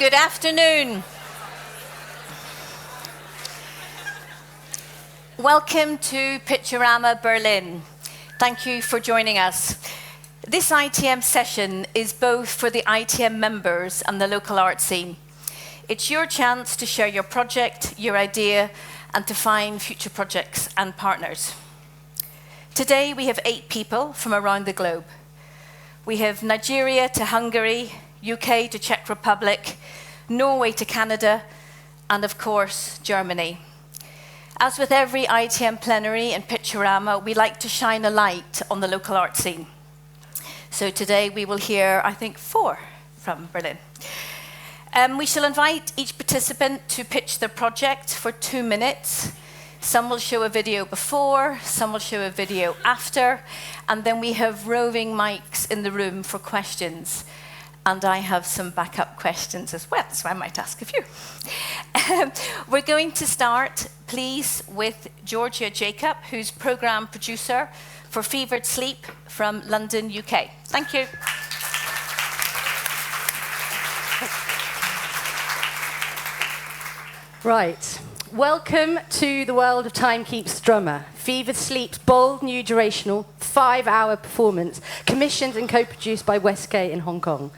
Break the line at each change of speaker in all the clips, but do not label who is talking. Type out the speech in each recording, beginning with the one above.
Good afternoon. Welcome to Pitchorama Berlin. Thank you for joining us. This IETM session is both for the IETM members and the local art scene. It's your chance to share your project, your idea, and to find future projects and partners. Today we have 8 people from around the globe. We have Nigeria to Hungary, UK to Czech Republic, Norway to Canada, and of course, Germany. As with every IETM plenary and Pitchorama, we like to shine a light on the local art scene. So today we will hear, I think, 4 from Berlin. We shall invite each participant to pitch their project for 2 minutes. Some will show a video before, some will show a video after, and then we have roving mics in the room for questions. And I have some backup questions as well, so I might ask a few. We're going to start, please, with Georgia Jacob, who's programme producer for Fevered Sleep from London, UK. Thank you.
Right. Welcome to the world of Time Keeps the Drummer. Fevered Sleep's bold new durational 5-hour performance, commissioned and co-produced by Westgate in Hong Kong.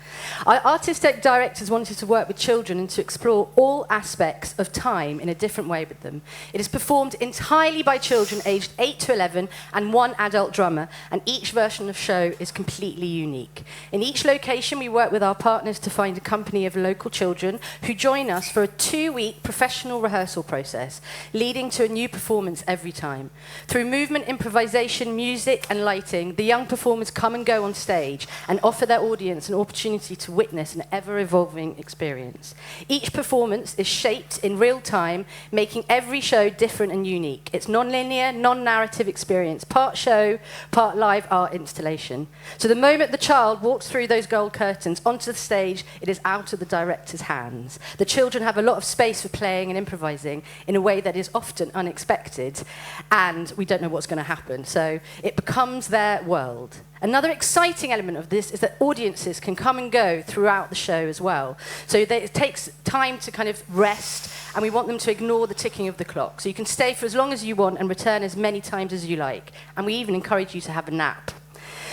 Our artistic directors wanted to work with children and to explore all aspects of time in a different way with them. It is performed entirely by children aged 8 to 11 and 1 adult drummer, and each version of the show is completely unique. In each location, we work with our partners to find a company of local children who join us for a 2-week professional rehearsal process, leading to a new performance every time. Through movement, improvisation, music, and lighting, the young performers come and go on stage and offer their audience an opportunity to witness an ever-evolving experience. Each performance is shaped in real time, making every show different and unique. It's non-linear, non-narrative experience, part show, part live art installation. So the moment the child walks through those gold curtains onto the stage, it is out of the director's hands. The children have a lot of space for playing and improvising in a way that is often unexpected, and we don't know what's going to happen, so it becomes their world. Another exciting element of this is that audiences can come and go throughout the show as well. So it takes time to kind of rest, and we want them to ignore the ticking of the clock. So you can stay for as long as you want and return as many times as you like. And we even encourage you to have a nap.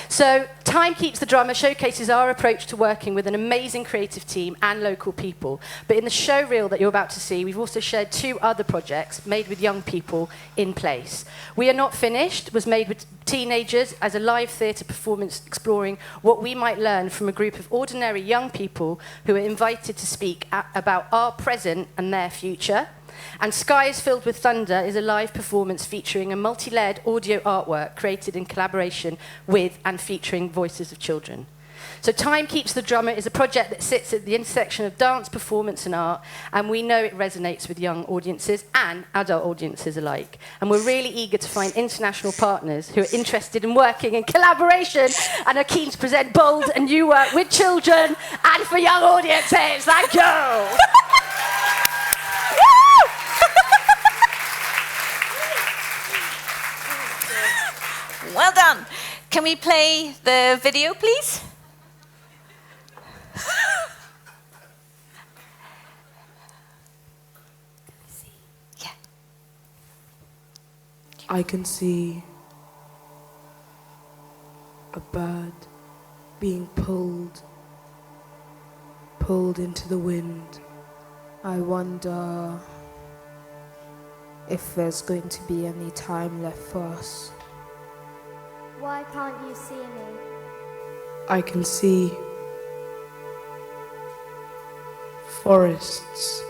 So Time Keeps the Drummer showcases our approach to working with an amazing creative team and local people. But in the show reel that you're about to see, we've also shared 2 other projects made with young people in place. We Are Not Finished was made with teenagers as a live theatre performance exploring what we might learn from a group of ordinary young people who are invited to speak about our present and their future. And Skies Filled with Thunder is a live performance featuring a multi-layered audio artwork created in collaboration with and featuring voices of children. So Time Keeps the Drummer is a project that sits at the intersection of dance, performance and art, and we know it resonates with young audiences and adult audiences alike. And we're really eager to find international partners who are interested in working in collaboration and are keen to present bold and new work with children and for young audiences. Thank you!
Well done. Can we play the video, please? Yeah.
I can see a bird being pulled into the wind. I wonder if there's going to be any time left for us.
Why can't you see me?
I can see forests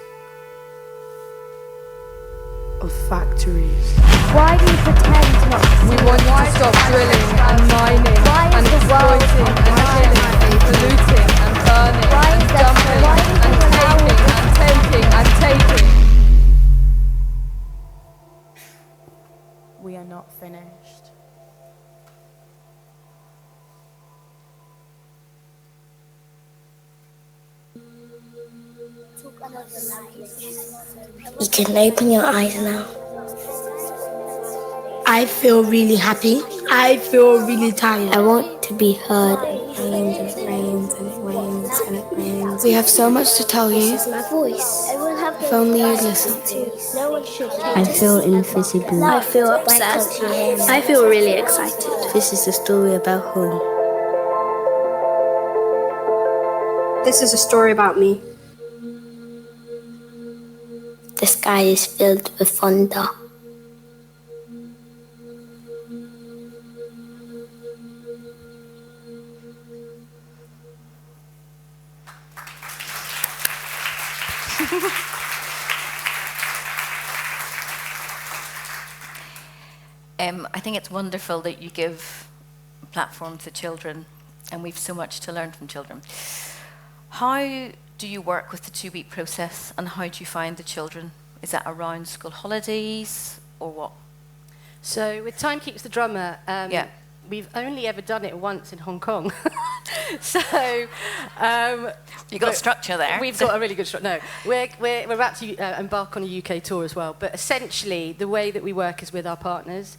of factories.
Why do you pretend not to see
We want you to stop drilling and mining and exploiting and killing and polluting and burning and dumping and taking and taking.
We are not finished.
You can open your eyes now. I feel really happy. I feel really tired. I want to be heard. It rains and it rains and it rains and it rains We have so much to tell you.
This is my voice. Everyone have
If only you'd listen.
No one should.
I feel invisible.
I feel obsessed. I feel really excited.
This is a story about home.
This is a story about me.
The sky is filled with thunder.
I think it's wonderful that you give a platform to children, and we've so much to learn from children. How do you work with the 2-week process, and how do you find the children? Is that around school holidays, or what?
So with Time Keeps the Drummer, we've only ever done it once in Hong Kong. So
You've got structure there.
We've got a really good structure. No, we're about to embark on a UK tour as well. But essentially, the way that we work is with our partners,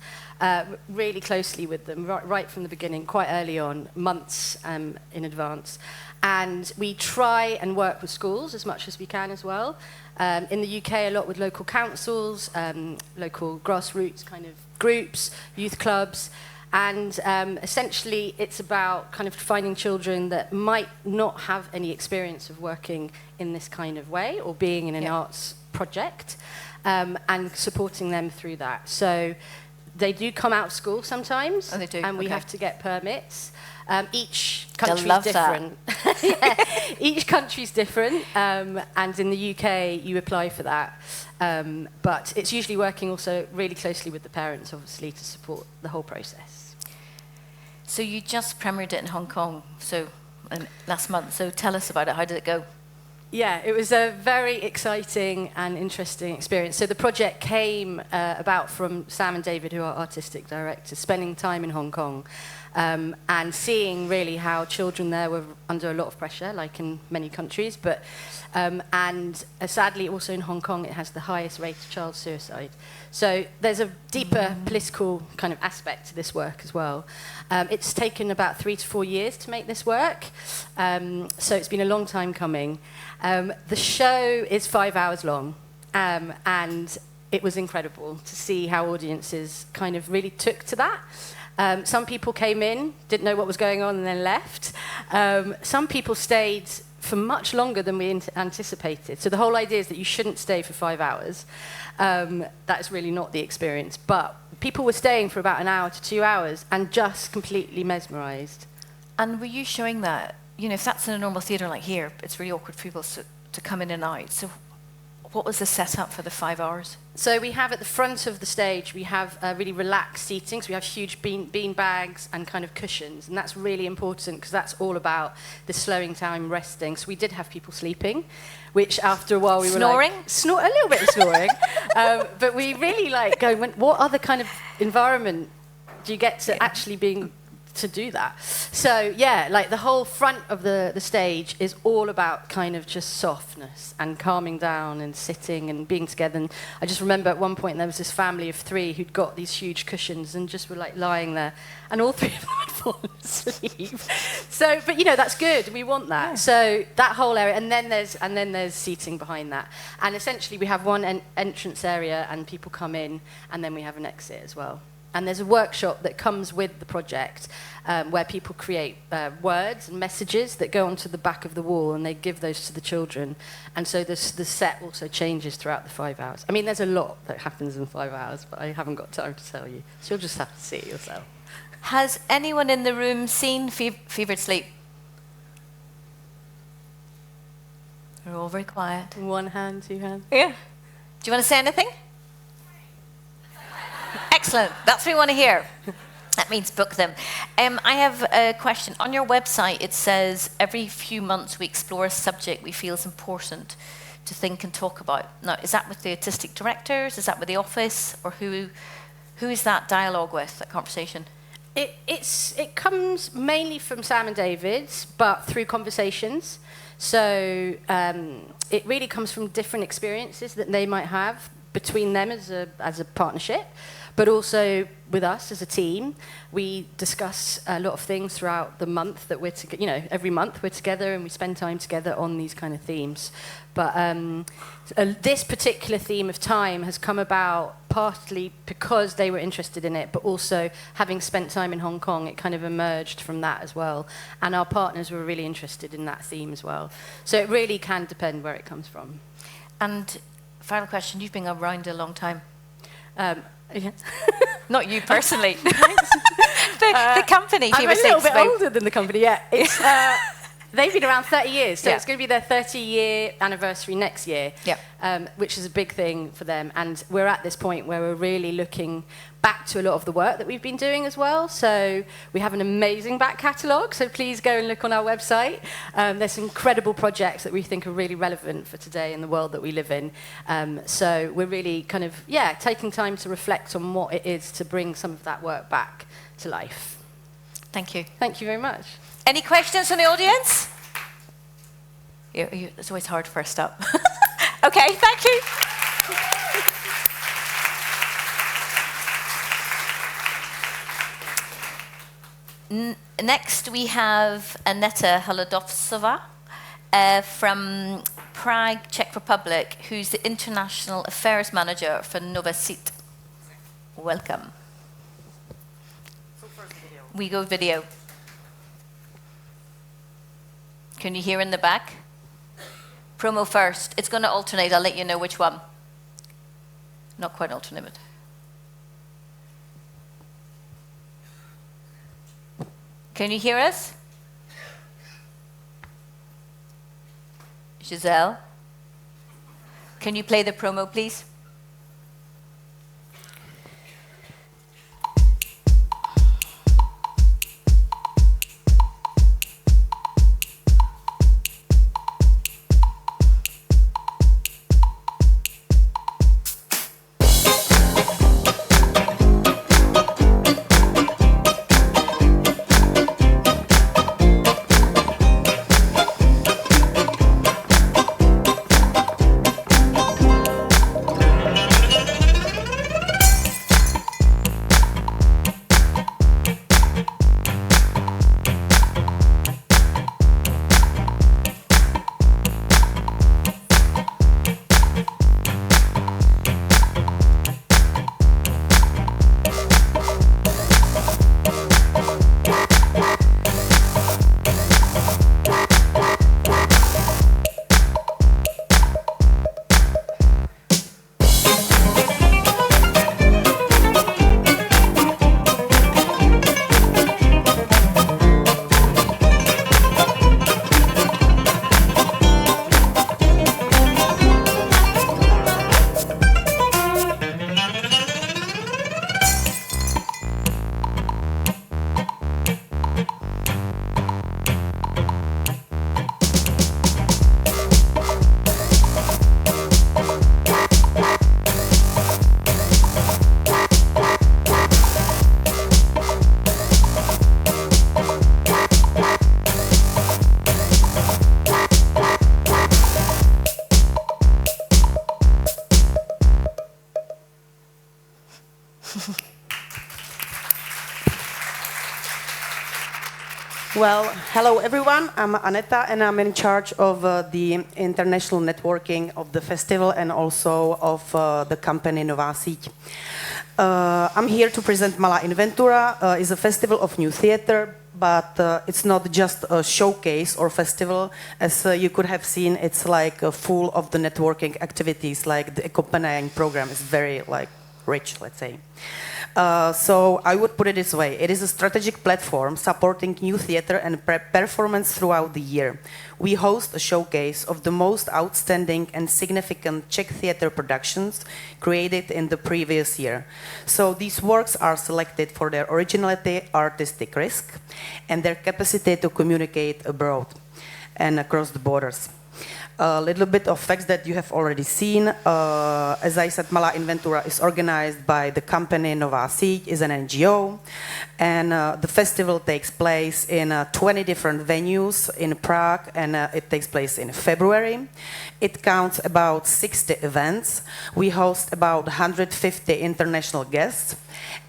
really closely with them, right from the beginning, quite early on, months in advance. And we try and work with schools as much as we can as well. In the UK, a lot with local councils, local grassroots kind of groups, youth clubs. And essentially, it's about kind of finding children that might not have any experience of working in this kind of way or being in an arts project, and supporting them through that. So they do come out of school sometimes, and we have to get permits. Each country's different. Each country's different, and in the UK, you apply for that. But it's usually working also really closely with the parents, obviously, to support the whole process.
So you just premiered it in Hong Kong last month. So tell us about it. How did it go?
Yeah, it was a very exciting and interesting experience. So the project came about from Sam and David, who are artistic directors, spending time in Hong Kong and seeing really how children there were under a lot of pressure, like in many countries. But and sadly, also in Hong Kong, it has the highest rate of child suicide. So there's a deeper political kind of aspect to this work as well. It's taken about 3 to 4 years to make this work. So it's been a long time coming. The show is 5 hours long, and it was incredible to see how audiences kind of really took to that. Some people came in, didn't know what was going on, and then left. Some people stayed for much longer than we anticipated. So the whole idea is that you shouldn't stay for 5 hours. That's really not the experience. But people were staying for about an hour to 2 hours and just completely mesmerised.
And were you showing that? You know, if that's in a normal theatre like here, it's really awkward for people to come in and out. So what was the setup for the 5 hours?
So we have at the front of the stage, we have really relaxed seating. So we have huge bean bags and kind of cushions. And that's really important because that's all about the slowing time, resting. So we did have people sleeping, which after a while we
snoring?
were like... A little bit of snoring. But we really like go, what other kind of environment do you get to actually being... to do that. So yeah, like the whole front of the stage is all about kind of just softness and calming down and sitting and being together. And I just remember at one point there was this family of 3 who'd got these huge cushions and just were like lying there, and all 3 of them had fallen asleep. So, but you know, that's good. We want that. Yeah. So that whole area, and then there's seating behind that. And essentially we have one entrance area and people come in, and then we have an exit as well. And there's a workshop that comes with the project where people create words and messages that go onto the back of the wall, and they give those to the children. And so the set also changes throughout the 5 hours. I mean, there's a lot that happens in 5 hours, but I haven't got time to tell you. So you'll just have to see it yourself.
Has anyone in the room seen Fevered Sleep? They're all very quiet.
1 hand, 2 hands.
Yeah. Do you want to say anything? Excellent. That's what we want to hear. That means book them. I have a question. On your website, it says every few months we explore a subject we feel is important to think and talk about. Now, is that with the artistic directors? Is that with the office? Or who is that dialogue with, that conversation?
It comes mainly from Sam and David, but through conversations. So it really comes from different experiences that they might have between them as a partnership. but also with us as a team. We discuss a lot of things throughout the month that we're together. You know, every month we're together and we spend time together on these kind of themes. But this particular theme of time has come about partly because they were interested in it, but also having spent time in Hong Kong, it kind of emerged from that as well. And our partners were really interested in that theme as well. So it really can depend where it comes from.
And final question, you've been around a long time.
Yeah.
Not you personally. the company.
I'm a little bit older than the company, yeah. It's, they've been around 30 years, so it's going to be their 30-year anniversary next year, which is a big thing for them. And we're at this point where we're really looking back to a lot of the work that we've been doing as well. So we have an amazing back catalogue, so please go and look on our website. There's some incredible projects that we think are really relevant for today in the world that we live in. So we're really kind of, taking time to reflect on what it is to bring some of that work back to life.
Thank you.
Thank you very much.
Any questions from the audience? It's always hard first up. Okay, thank you. Next, we have Aneta Holodovsova from Prague, Czech Republic, who's the International Affairs Manager for Novasit. Welcome. We go video. Can you hear in the back? Promo first. It's going to alternate. I'll let you know which one. Not quite alternate. Can you hear us? Giselle? Can you play the promo, please?
Well, hello everyone. I'm Aneta and I'm in charge of the international networking of the festival and also of the company Novasit. I'm here to present Malá Inventura. It's a festival of new theater, but it's not just a showcase or festival. As you could have seen, it's like full of the networking activities, like the accompanying program is very rich, let's say. So I would put it this way. It is a strategic platform supporting new theater and performance throughout the year. We host a showcase of the most outstanding and significant Czech theater productions created in the previous year. So these works are selected for their originality, artistic risk, and their capacity to communicate abroad and across the borders. A little bit of facts that you have already seen. As I said, Malá Inventura is organized by the company Nová Síť, is an NGO, and the festival takes place in 20 different venues in Prague, and it takes place in February. It counts about 60 events. We host about 150 international guests.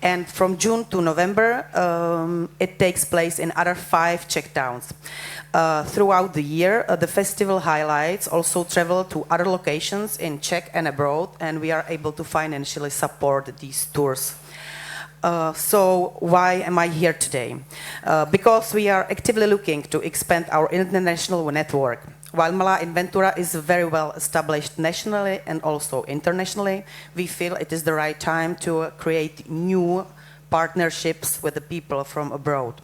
And from June to November, it takes place in other 5 Czech towns. Throughout the year, the festival highlights also travel to other locations in Czech and abroad, and we are able to financially support these tours. So why am I here today? Because we are actively looking to expand our international network. While Malá Inventura is very well established nationally and also internationally, we feel it is the right time to create new partnerships with the people from abroad.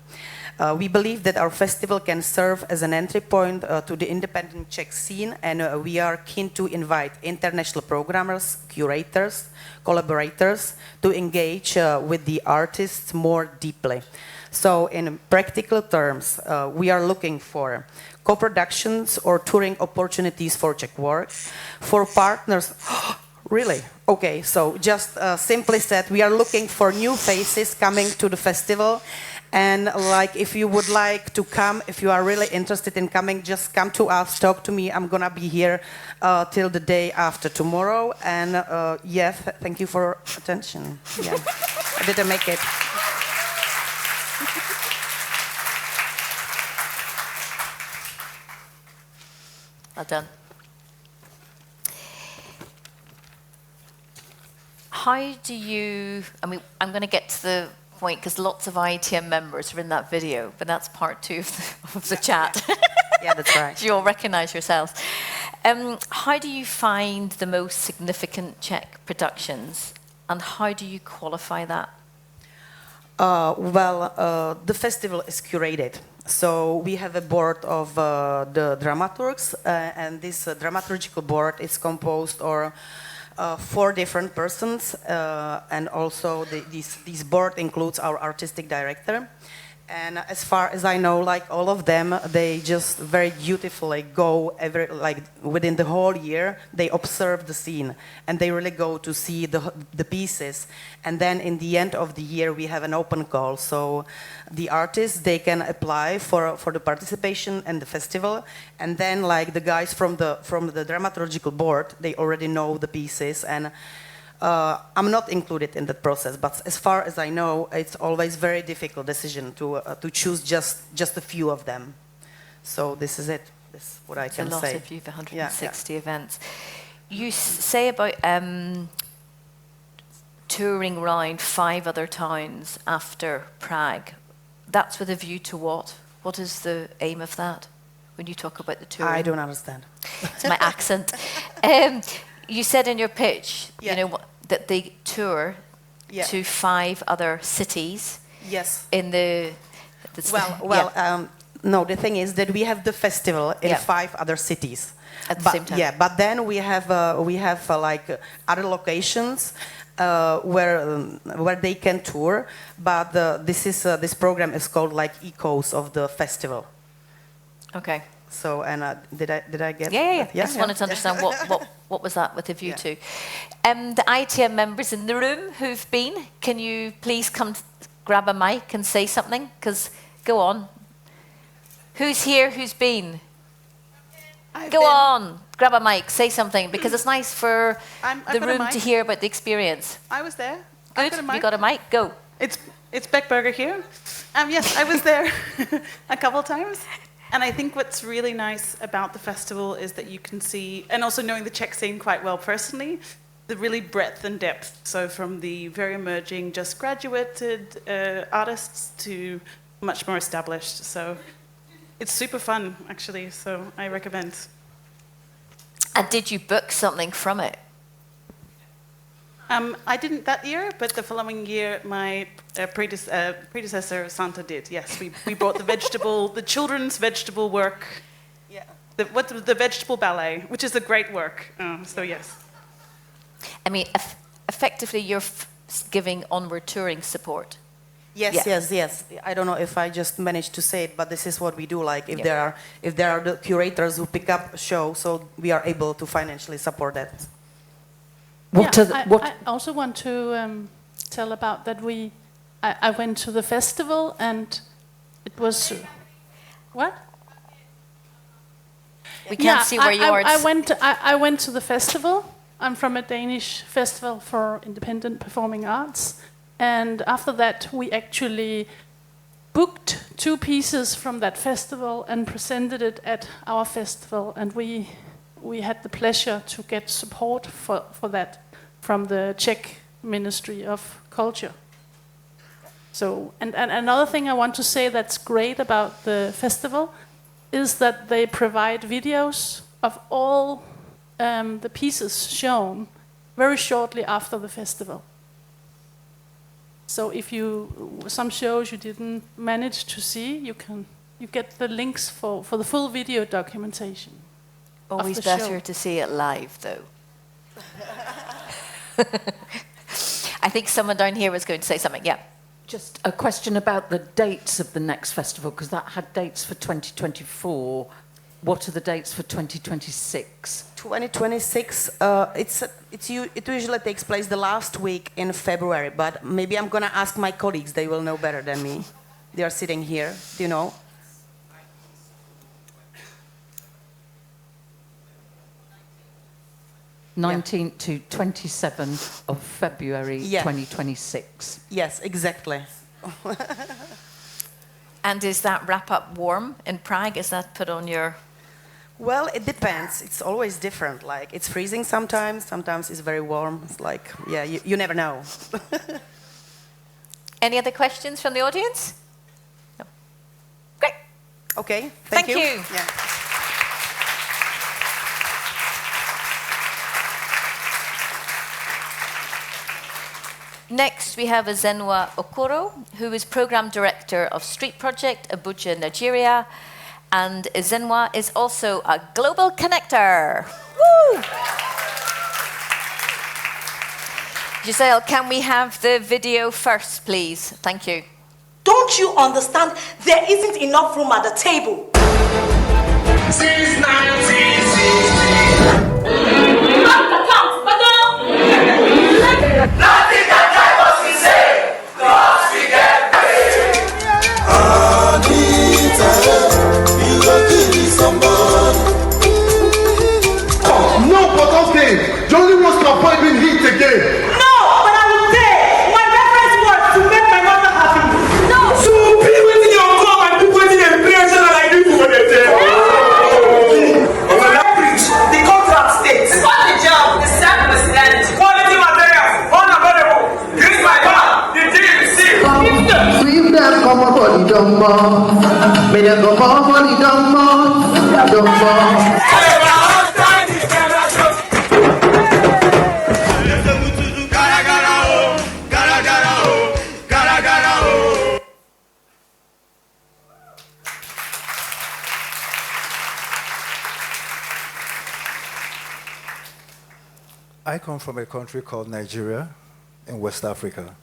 We believe that our festival can serve as an entry point to the independent Czech scene, and we are keen to invite international programmers, curators, collaborators to engage with the artists more deeply. So in practical terms, we are looking for co-productions or touring opportunities for Czech work, for partners. Really? Okay, so just simply said, we are looking for new faces coming to the festival. And like, if you would like to come, if you are really interested in coming, just come to us, talk to me. I'm gonna be here till the day after tomorrow. And yeah, thank you for attention. Yeah, I didn't make it.
Well done. How do you, I mean, I'm going to get to the point because lots of IETM members are in that video, but that's part 2 of the chat.
Yeah, that's right.
You all recognise yourselves. How do you find the most significant Czech productions, and how do you qualify that?
The festival is curated. So we have a board of the dramaturgs, and this dramaturgical board is composed of 4 different persons, and also this board includes our artistic director. And as far as I know, like all of them, they just very beautifully go within the whole year. They observe the scene and they really go to see the pieces. And then in the end of the year, we have an open call. So the artists, they can apply for the participation in the festival. And then like the guys from the dramaturgical board, they already know the pieces. And I'm not included in that process, but as far as I know, it's always very difficult decision to choose just a few of them. So this is it. This is what I can say.
A lot of you, 160
yeah.
events. You say about touring around 5 other towns after Prague. That's with a view to what? What is the aim of that when you talk about the touring?
I don't understand.
It's my accent. You said in your pitch,
yeah.
you know, that they tour to 5 other cities.
Yes.
In the
no, the thing is that we have the festival in 5 other cities
at the same time.
Yeah, but then we have like other locations where they can tour. But this program is called like Echoes of the festival.
Okay.
So, and did I get?
Yeah. I just wanted to understand what was that with a view to. The IETM members in the room who've been, can you please come grab a mic and say something? Because go on. Who's here? Who's been? Go on, grab a mic, say something, because it's nice for the room to hear about the experience.
I was there.
Good. You got a mic. Go.
It's Beckberger here. Yes, I was there a couple times. And I think what's really nice about the festival is that you can see, and also knowing the Czech scene quite well personally, the really breadth and depth. So from the very emerging, just graduated artists to much more established. So it's super fun, actually, so I recommend.
And did you book something from it?
I didn't that year, but the following year, my predecessor, Santa, did. Yes, we brought the children's vegetable work, the vegetable ballet, which is a great work. So yes.
I mean, effectively, you're giving onward touring support.
Yes, yes. I don't know if I just managed to say it, but this is what we do. Like, if there are the curators who pick up a show, so we are able to financially support that.
I also want to tell about that. I went to the festival and it was what?
We can't see where yours.
I went to the festival. I'm from a Danish festival for independent performing arts. And after that, we actually booked 2 pieces from that festival and presented it at our festival. And we had the pleasure to get support for that from the Czech Ministry of Culture. So, and another thing I want to say that's great about the festival is that they provide videos of all the pieces shown very shortly after the festival. So if some shows you didn't manage to see, you get the links for the full video documentation.
Always better to see it live, though. I think someone down here was going to say something. Yeah.
Just a question about the dates of the next festival, because that had dates for 2024. What are the dates for 2026?
2026, it usually takes place the last week in February, but maybe I'm going to ask my colleagues. They will know better than me. They are sitting here. Do you know?
Yeah. 19th to 27th of February 2026.
Yes, exactly.
And is that wrap-up warm in Prague? Is that put on your...
Well, it depends. It's always different. Like, it's freezing sometimes. Sometimes it's very warm. It's like, yeah, you never know.
Any other questions from the audience? No. Great.
Okay,
thank you.
Yeah.
Next, we have Ezenwa Okoro, who is Program Director of Street Project, Abuja, Nigeria. And Ezenwa is also a global connector. Woo! Giselle, can we have the video first, please? Thank you.
Don't you understand? There isn't enough room at the table.
Since 1960. Nothing can drive us insane, 'cause we get paid.
No, but okay. Johnny wants to avoid being hit again.
No, but I will say my reference was to make my mother happy. No.
So be waiting your club and people waiting in creation and I do what they say.
The contract states.
What the job? The self-president. Quality materials. Unavailable. Use my car. The deal. See.
Sweep them, come on, body dumbo. May them come on, body dumbo.
I come from a country called Nigeria in West Africa.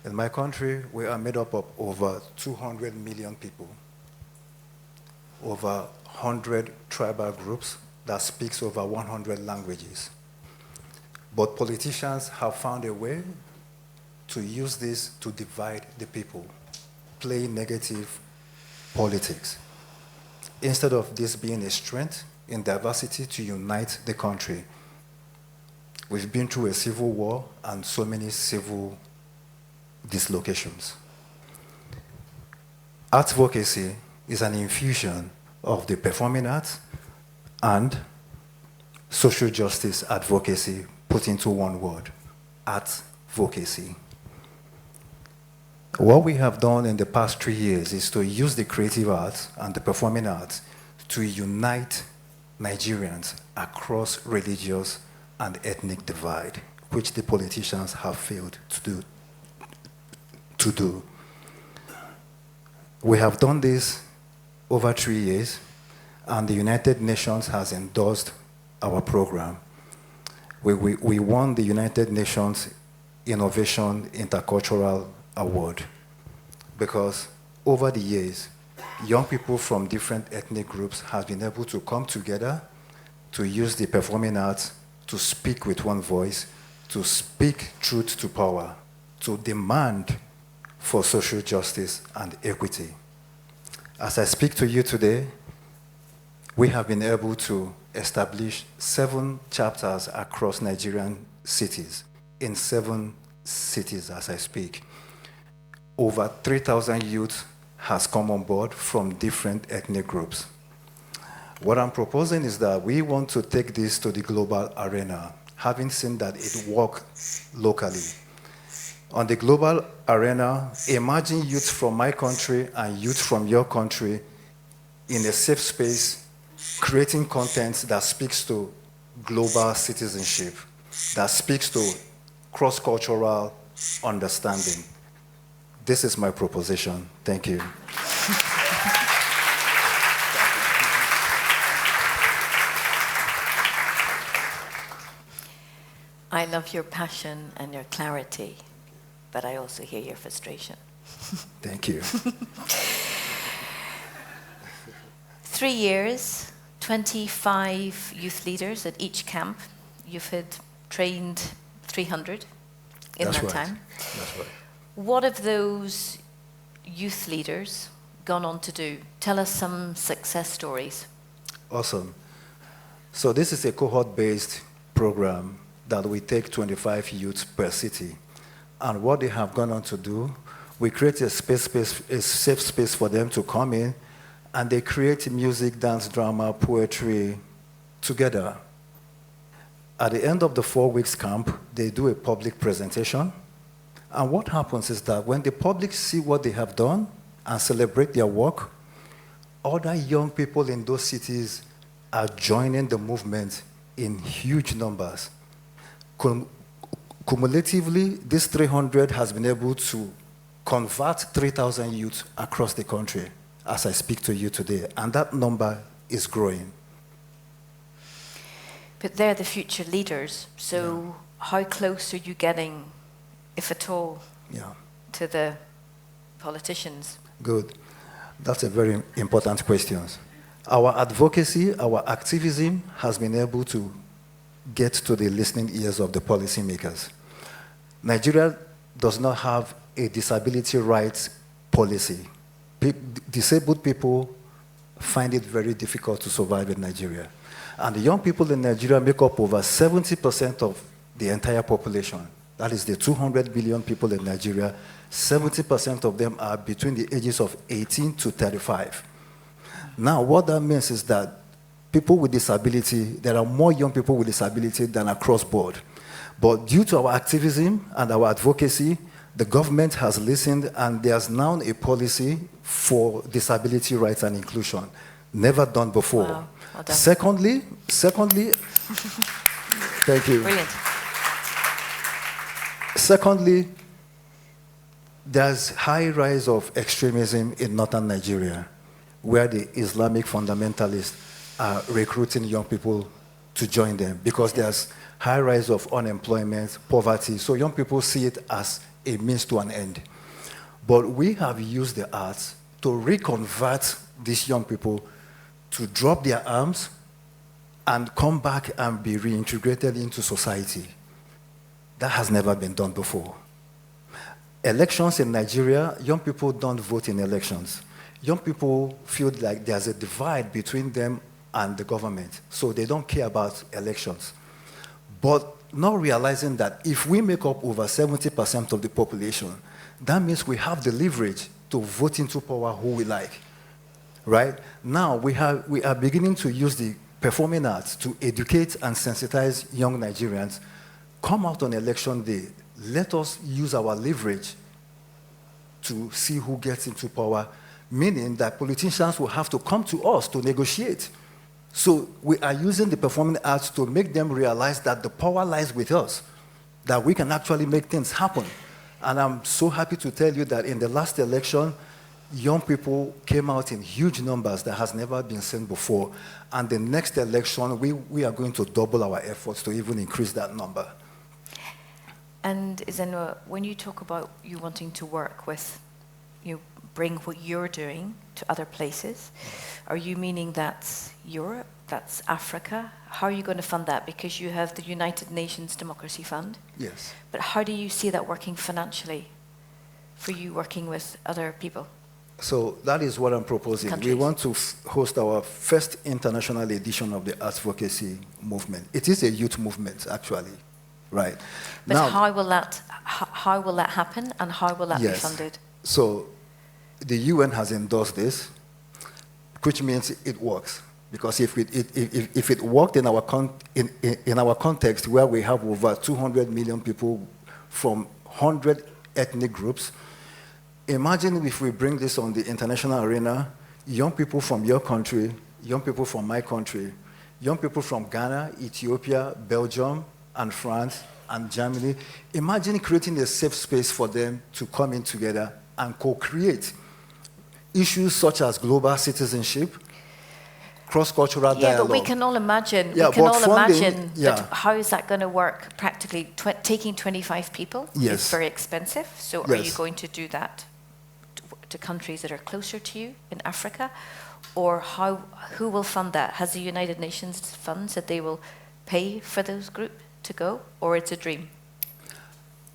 In my country, we are made up of over 200 million people, over 100 tribal groups that speaks over 100 languages. But politicians have found a way to use this to divide the people, play negative politics. Instead of this being a strength in diversity to unite the country, we've been through a civil war and so many civil dislocations. Advocacy is an infusion of the performing arts and social justice advocacy put into one word, advocacy. What we have done in the past 3 years is to use the creative arts and the performing arts to unite Nigerians across religious and ethnic divide, which the politicians have failed to do. We have done this over 3 years, and the United Nations has endorsed our program. We won the United Nations Innovation Intercultural award because over the years, young people from different ethnic groups have been able to come together to use the performing arts to speak with one voice, to speak truth to power, to demand for social justice and equity. As I speak to you today, we have been able to establish 7 chapters across Nigerian cities, in 7 cities as I speak. Over 3,000 youth has come on board from different ethnic groups. What I'm proposing is that we want to take this to the global arena, having seen that it works locally. On the global arena, imagine youth from my country and youth from your country in a safe space, creating content that speaks to global citizenship, that speaks to cross-cultural understanding. This is my proposition. Thank you.
I love your passion and your clarity, but I also hear your frustration.
Thank you.
3 years, 25 youth leaders at each camp. You've had trained 300 in
That's
that
right.
time.
That's right.
What have those youth leaders gone on to do? Tell us some success stories.
Awesome. So this is a cohort-based program that we take 25 youths per city. And what they have gone on to do, we create a safe space for them to come in, and they create music, dance, drama, poetry together. At the end of the 4 weeks camp, they do a public presentation. And what happens is that when the public see what they have done and celebrate their work, other young people in those cities are joining the movement in huge numbers. Cumulatively, this 300 has been able to convert 3,000 youth across the country as I speak to you today, and that number is growing.
But they're the future leaders, so how close are you getting, if at all, to the politicians?
Good. That's a very important question. Our advocacy, our activism has been able to get to the listening ears of the policymakers. Nigeria does not have a disability rights policy. Disabled people find it very difficult to survive in Nigeria. And the young people in Nigeria make up over 70% of the entire population. That is the 200 million people in Nigeria. 70% of them are between the ages of 18 to 35. Now, what that means is that people with disability, there are more young people with disability than across board. But due to our activism and our advocacy, the government has listened, and there's now a policy for disability rights and inclusion. Never done before.
Wow. Well done.
Secondly, thank you.
Brilliant.
Secondly, there's high rise of extremism in northern Nigeria, where the Islamic fundamentalists are recruiting young people to join them because there's high rise of unemployment, poverty. So young people see it as a means to an end. But we have used the arts to reconvert these young people to drop their arms and come back and be reintegrated into society. That has never been done before. Elections in Nigeria, young people don't vote in elections. Young people feel like there's a divide between them and the government, so they don't care about elections. But not realizing that if we make up over 70% of the population, that means we have the leverage to vote into power who we like, right? Now we are beginning to use the performing arts to educate and sensitize young Nigerians. Come out on election day, let us use our leverage to see who gets into power, meaning that politicians will have to come to us to negotiate. So we are using the performing arts to make them realize that the power lies with us, that we can actually make things happen. And I'm so happy to tell you that in the last election, young people came out in huge numbers that has never been seen before. And the next election, we are going to double our efforts to even increase that number.
And Izenwa, when you talk about you wanting to work with, you bring what you're doing to other places, are you meaning that's Europe, that's Africa? How are you going to fund that? Because you have the United Nations Democracy Fund.
Yes.
But how do you see that working financially for you working with other people?
So that is what I'm proposing.
Countries.
We want to host our first international edition of the Arts Advocacy movement. It is a youth movement, actually, right?
But
now,
how will that happen, and how will that be funded?
So the UN has endorsed this, which means it works. Because if it worked in our context, where we have over 200 million people from 100 ethnic groups, imagine if we bring this on the international arena, young people from your country, young people from my country, young people from Ghana, Ethiopia, Belgium, and France, and Germany. Imagine creating a safe space for them to come in together and co-create issues such as global citizenship, cross-cultural dialogue.
Yeah, but we can all imagine.
Yeah,
we can all
funding,
imagine. But how is that going to work practically? Taking 25 people is very expensive. So are you going to do that to countries that are closer to you in Africa, or who will fund that? Has the United Nations Fund said they will pay for those groups to go, or it's a dream?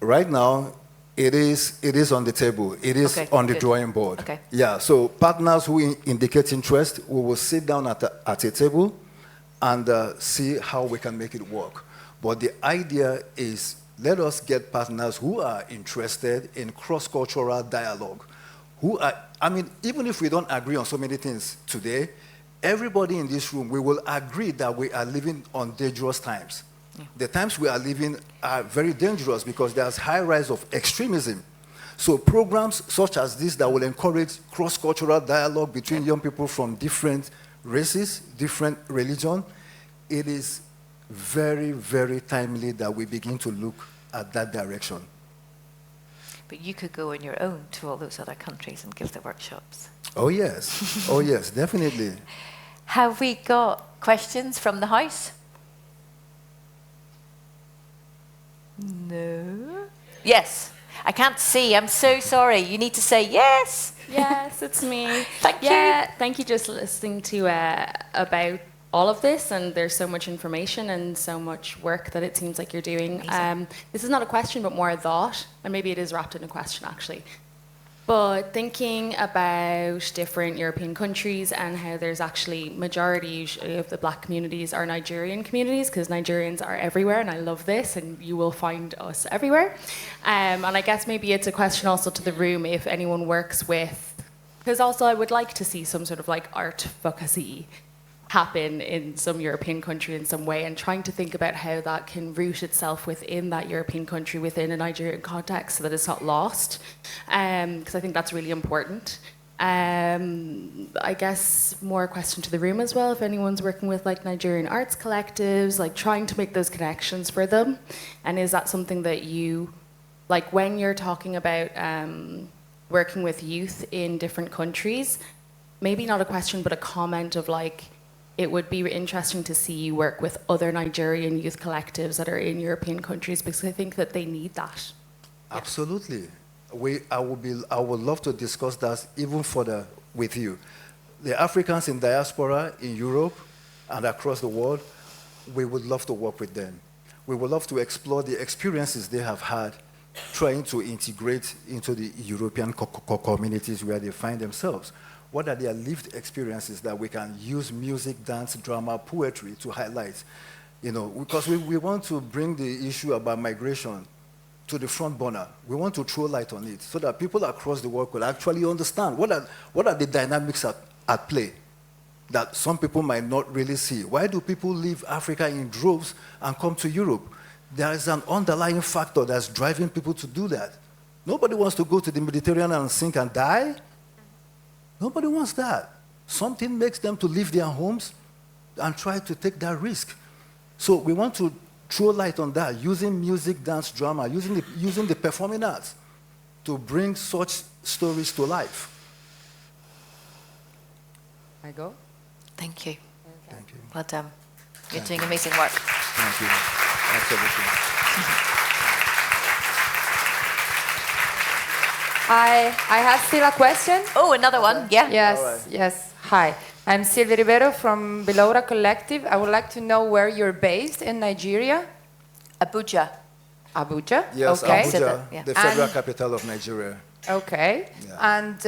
Right now, it is on the table. It is on the drawing board.
Okay.
Yeah. So partners who indicate interest, we will sit down at a table and see how we can make it work. But the idea is, let us get partners who are interested in cross-cultural dialogue. Even if we don't agree on so many things today, everybody in this room, we will agree that we are living on dangerous times. Yeah. The times we are living are very dangerous because there's high rise of extremism. So programs such as this that will encourage cross-cultural dialogue between young people from different races, different religion, it is very, very timely that we begin to look at that direction.
But you could go on your own to all those other countries and give the workshops.
Oh, yes. Oh, yes, definitely.
Have we got questions from the house? No. Yes. I can't see. I'm so sorry. You need to say yes.
Yes, it's me.
Thank you.
Thank you. Just listening to about all of this, and there's so much information and so much work that it seems like you're doing. This is not a question, but more a thought, and maybe it is wrapped in a question actually. But thinking about different European countries and how there's actually majority usually of the black communities are Nigerian communities, because Nigerians are everywhere, and I love this, and you will find us everywhere. And I guess maybe it's a question also to the room if anyone works with, because also I would like to see some sort of like art advocacy happen in some European country in some way, and trying to think about how that can root itself within that European country, within a Nigerian context, so that it's not lost, because I think that's really important. I guess more a question to the room as well, if anyone's working with like Nigerian arts collectives, like trying to make those connections for them, and is that something that you, like when you're talking about working with youth in different countries, maybe not a question but a comment of like, it would be interesting to see you work with other Nigerian youth collectives that are in European countries, because I think that they need that.
Absolutely. I would love to discuss that even further with you. The Africans in diaspora in Europe and across the world, we would love to work with them. We would love to explore the experiences they have had trying to integrate into the European communities where they find themselves. What are their lived experiences that we can use music, dance, drama, poetry to highlight? Because we want to bring the issue about migration to the front burner. We want to throw light on it so that people across the world could actually understand what are the dynamics at play that some people might not really see. Why do people leave Africa in droves and come to Europe? There is an underlying factor that's driving people to do that. Nobody wants to go to the Mediterranean and sink and die. Nobody wants that. Something makes them to leave their homes and try to take that risk. So we want to throw light on that, using music, dance, drama, using the performing arts to bring such stories to life.
I go?
Thank you.
Thank you.
Well done. You're doing amazing work.
Thank you. Absolutely.
I have still a question.
Oh, another one. Yeah.
Yes,
All right.
yes. Hi, I'm Silvia Ribeiro from Beloura Collective. I would like to know where you're based in Nigeria.
Abuja.
Abuja?
Yes,
okay.
Abuja, the federal capital of Nigeria.
Okay. Yeah. And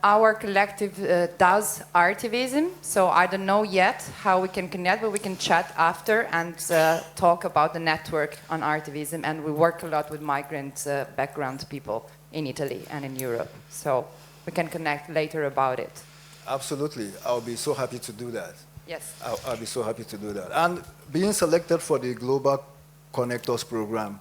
our collective does artivism, so I don't know yet how we can connect, but we can chat after and talk about the network on artivism. And we work a lot with migrant background people in Italy and in Europe, so we can connect later about it.
Absolutely. I'll be so happy to do that.
Yes.
I'll be so happy to do that. And being selected for the Global Connectors program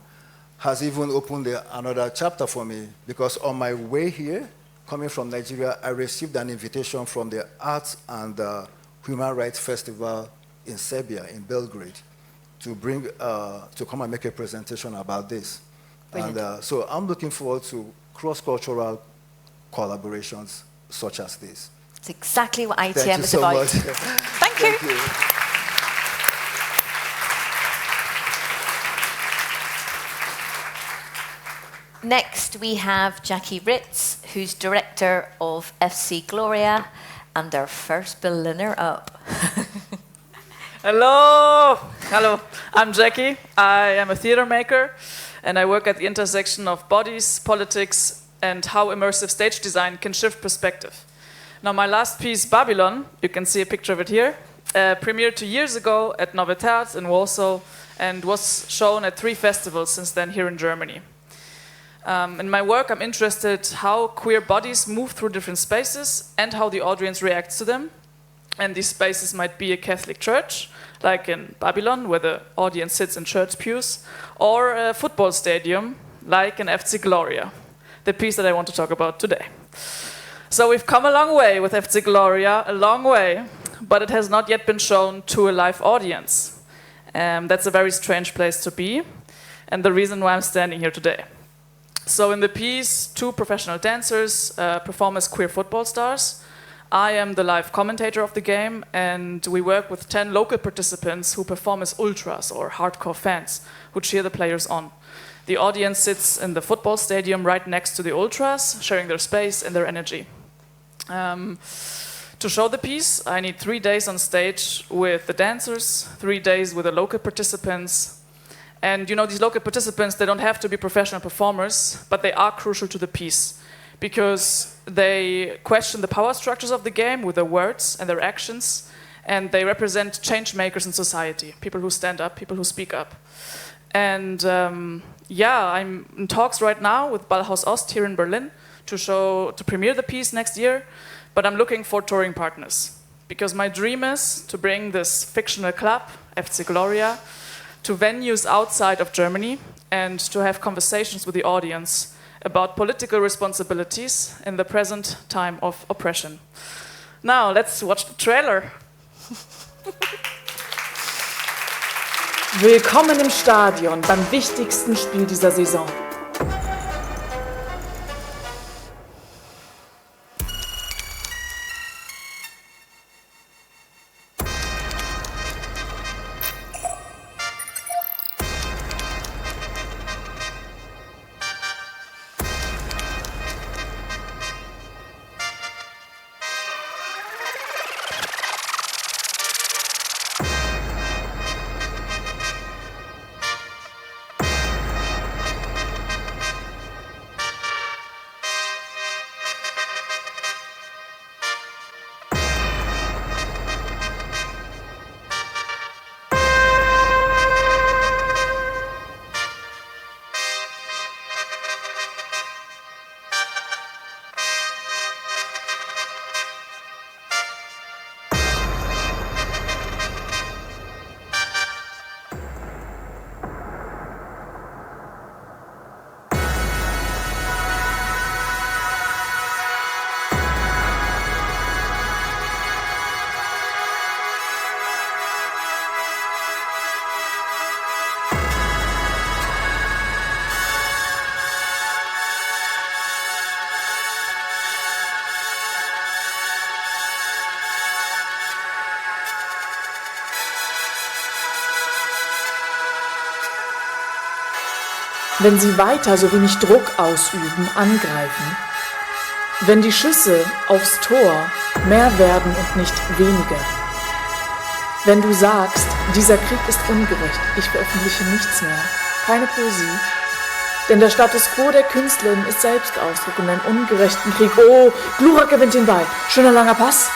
has even opened another chapter for me, because on my way here, coming from Nigeria, I received an invitation from the Arts and Human Rights Festival in Serbia, in Belgrade, to bring to come and make a presentation about this.
Brilliant.
And so I'm looking forward to cross-cultural collaborations such as this.
It's exactly what
Thank
IETM
you
is
so
about.
much.
Thank you.
Thank you.
Next, we have Jackie Ritz, who's director of FC Gloria and our first Berliner up.
Hello! Hello, I'm Jackie. I am a theater maker, and I work at the intersection of bodies, politics, and how immersive stage design can shift perspective. Now, my last piece, Babylon, you can see a picture of it here, premiered 2 years ago at Nowe Teatr in Warsaw and was shown at 3 festivals since then here in Germany. In my work, I'm interested how queer bodies move through different spaces and how the audience reacts to them. And these spaces might be a Catholic church, like in Babylon, where the audience sits in church pews, or a football stadium, like in FC Gloria, the piece that I want to talk about today. So we've come a long way with FC Gloria, a long way, but it has not yet been shown to a live audience. That's a very strange place to be, and the reason why I'm standing here today. So in the piece, 2 professional dancers perform as queer football stars. I am the live commentator of the game, and we work with 10 local participants who perform as ultras or hardcore fans who cheer the players on. The audience sits in the football stadium right next to the ultras, sharing their space and their energy. To show the piece, I need 3 days on stage with the dancers, 3 days with the local participants. And you know, these local participants, they don't have to be professional performers, but they are crucial to the piece because they question the power structures of the game with their words and their actions, and they represent change makers in society, people who stand up, people who speak up. And yeah, I'm in talks right now with Ballhaus Ost here in Berlin to premiere the piece next year, but I'm looking for touring partners because my dream is to bring this fictional club, FC Gloria, to venues outside of Germany and to have conversations with the audience about political responsibilities in the present time of oppression. Now, let's watch the trailer.
Willkommen im Stadion beim wichtigsten Spiel dieser Saison. wenn sie weiter so wenig Druck ausüben, angreifen. Wenn die Schüsse aufs Tor mehr werden und nicht weniger. Wenn du sagst, dieser Krieg ist ungerecht, ich veröffentliche nichts mehr, keine Poesie. Denn der Status quo der Künstlerin ist Selbstausdruck in einem ungerechten Krieg. Oh, Glurak gewinnt den Ball. Schöner langer Pass.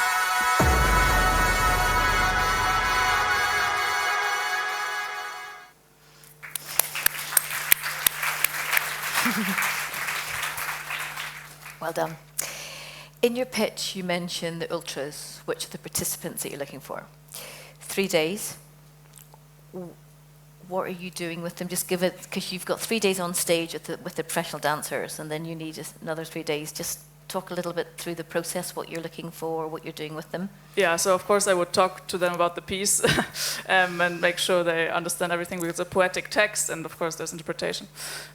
Well done. In your pitch, you mentioned the ultras, which are the participants that you're looking for. 3 days. What are you doing with them? Just give it, because you've got 3 days on stage with the professional dancers, and then you need another 3 days. Just talk a little bit through the process, what you're looking for, what you're doing with them.
Yeah, so of course I would talk to them about the piece and make sure they understand everything, because it's a poetic text and of course there's interpretation.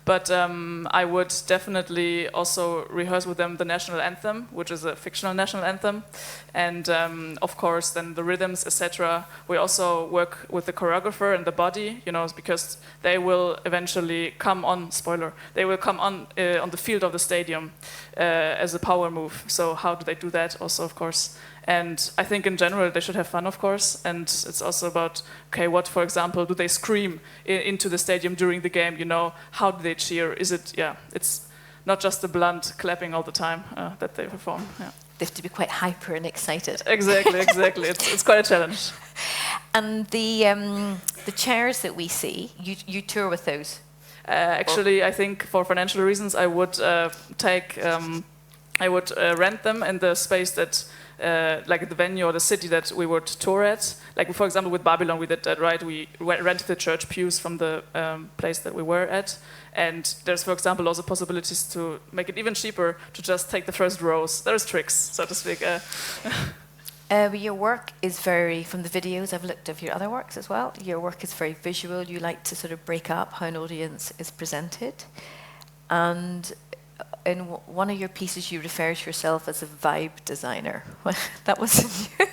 But I would definitely also rehearse with them the national anthem, which is a fictional national anthem. And of course then the rhythms, etc. We also work with the choreographer and the body, you know, because they will eventually come on, spoiler, they will come on the field of the stadium as a power move. So how do they do that also, of course? And I think in general they should have fun, of course, and it's also about, okay, what, for example, do they scream into the stadium during the game, you know, how do they cheer? Is it, yeah, it's not just the blunt clapping all the time that they perform. Yeah.
They have to be quite hyper and excited.
Exactly, exactly. It's quite a challenge.
And the chairs that we see, you tour with those?
Actually, I think for financial reasons I would rent them in the space that like the venue or the city that we would tour at. Like, for example, with Babylon, we did that, right? We rented the church pews from the place that we were at. And there's, for example, also possibilities to make it even cheaper to just take the first rows. There's tricks, so to speak.
Your work is very, from the videos I've looked at your other works as well, your work is very visual. You like to sort of break up how an audience is presented. And in one of your pieces, you refer to yourself as a vibe designer. That was new.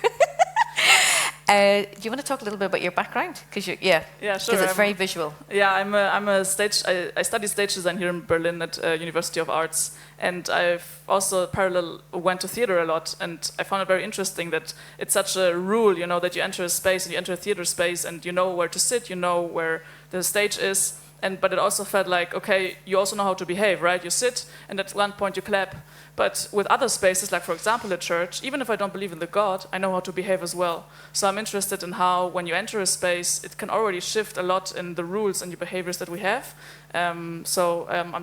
Do you want to talk a little bit about your background? Because
yeah, sure.
Because it's very visual.
Yeah, I'm a stage. I studied stage design here in Berlin at University of Arts, and I've also parallel went to theater a lot, and I found it very interesting that it's such a rule, you know, that you enter a space and you enter a theater space, and you know where to sit, you know where the stage is. But it also felt like, okay, you also know how to behave, right? You sit, and at one point you clap. But with other spaces, like for example a church, even if I don't believe in the God, I know how to behave as well. So I'm interested in how, when you enter a space, it can already shift a lot in the rules and the behaviors that we have. I'm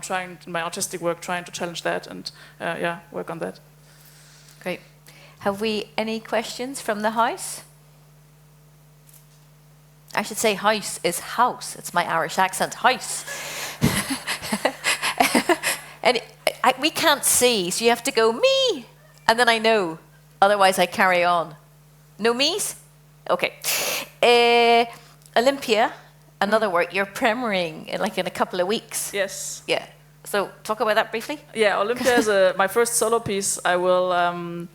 trying, in my artistic work, trying to challenge that and work on that.
Great. Have we any questions from the house? I should say house is house. It's my Irish accent, house. And we can't see, so you have to go, me, and then I know. Otherwise, I carry on. No me's? Okay. Olympia, another work, you're premiering in a couple of weeks.
Yes.
Yeah. So talk about that briefly.
Yeah, Olympia is my first solo piece. I will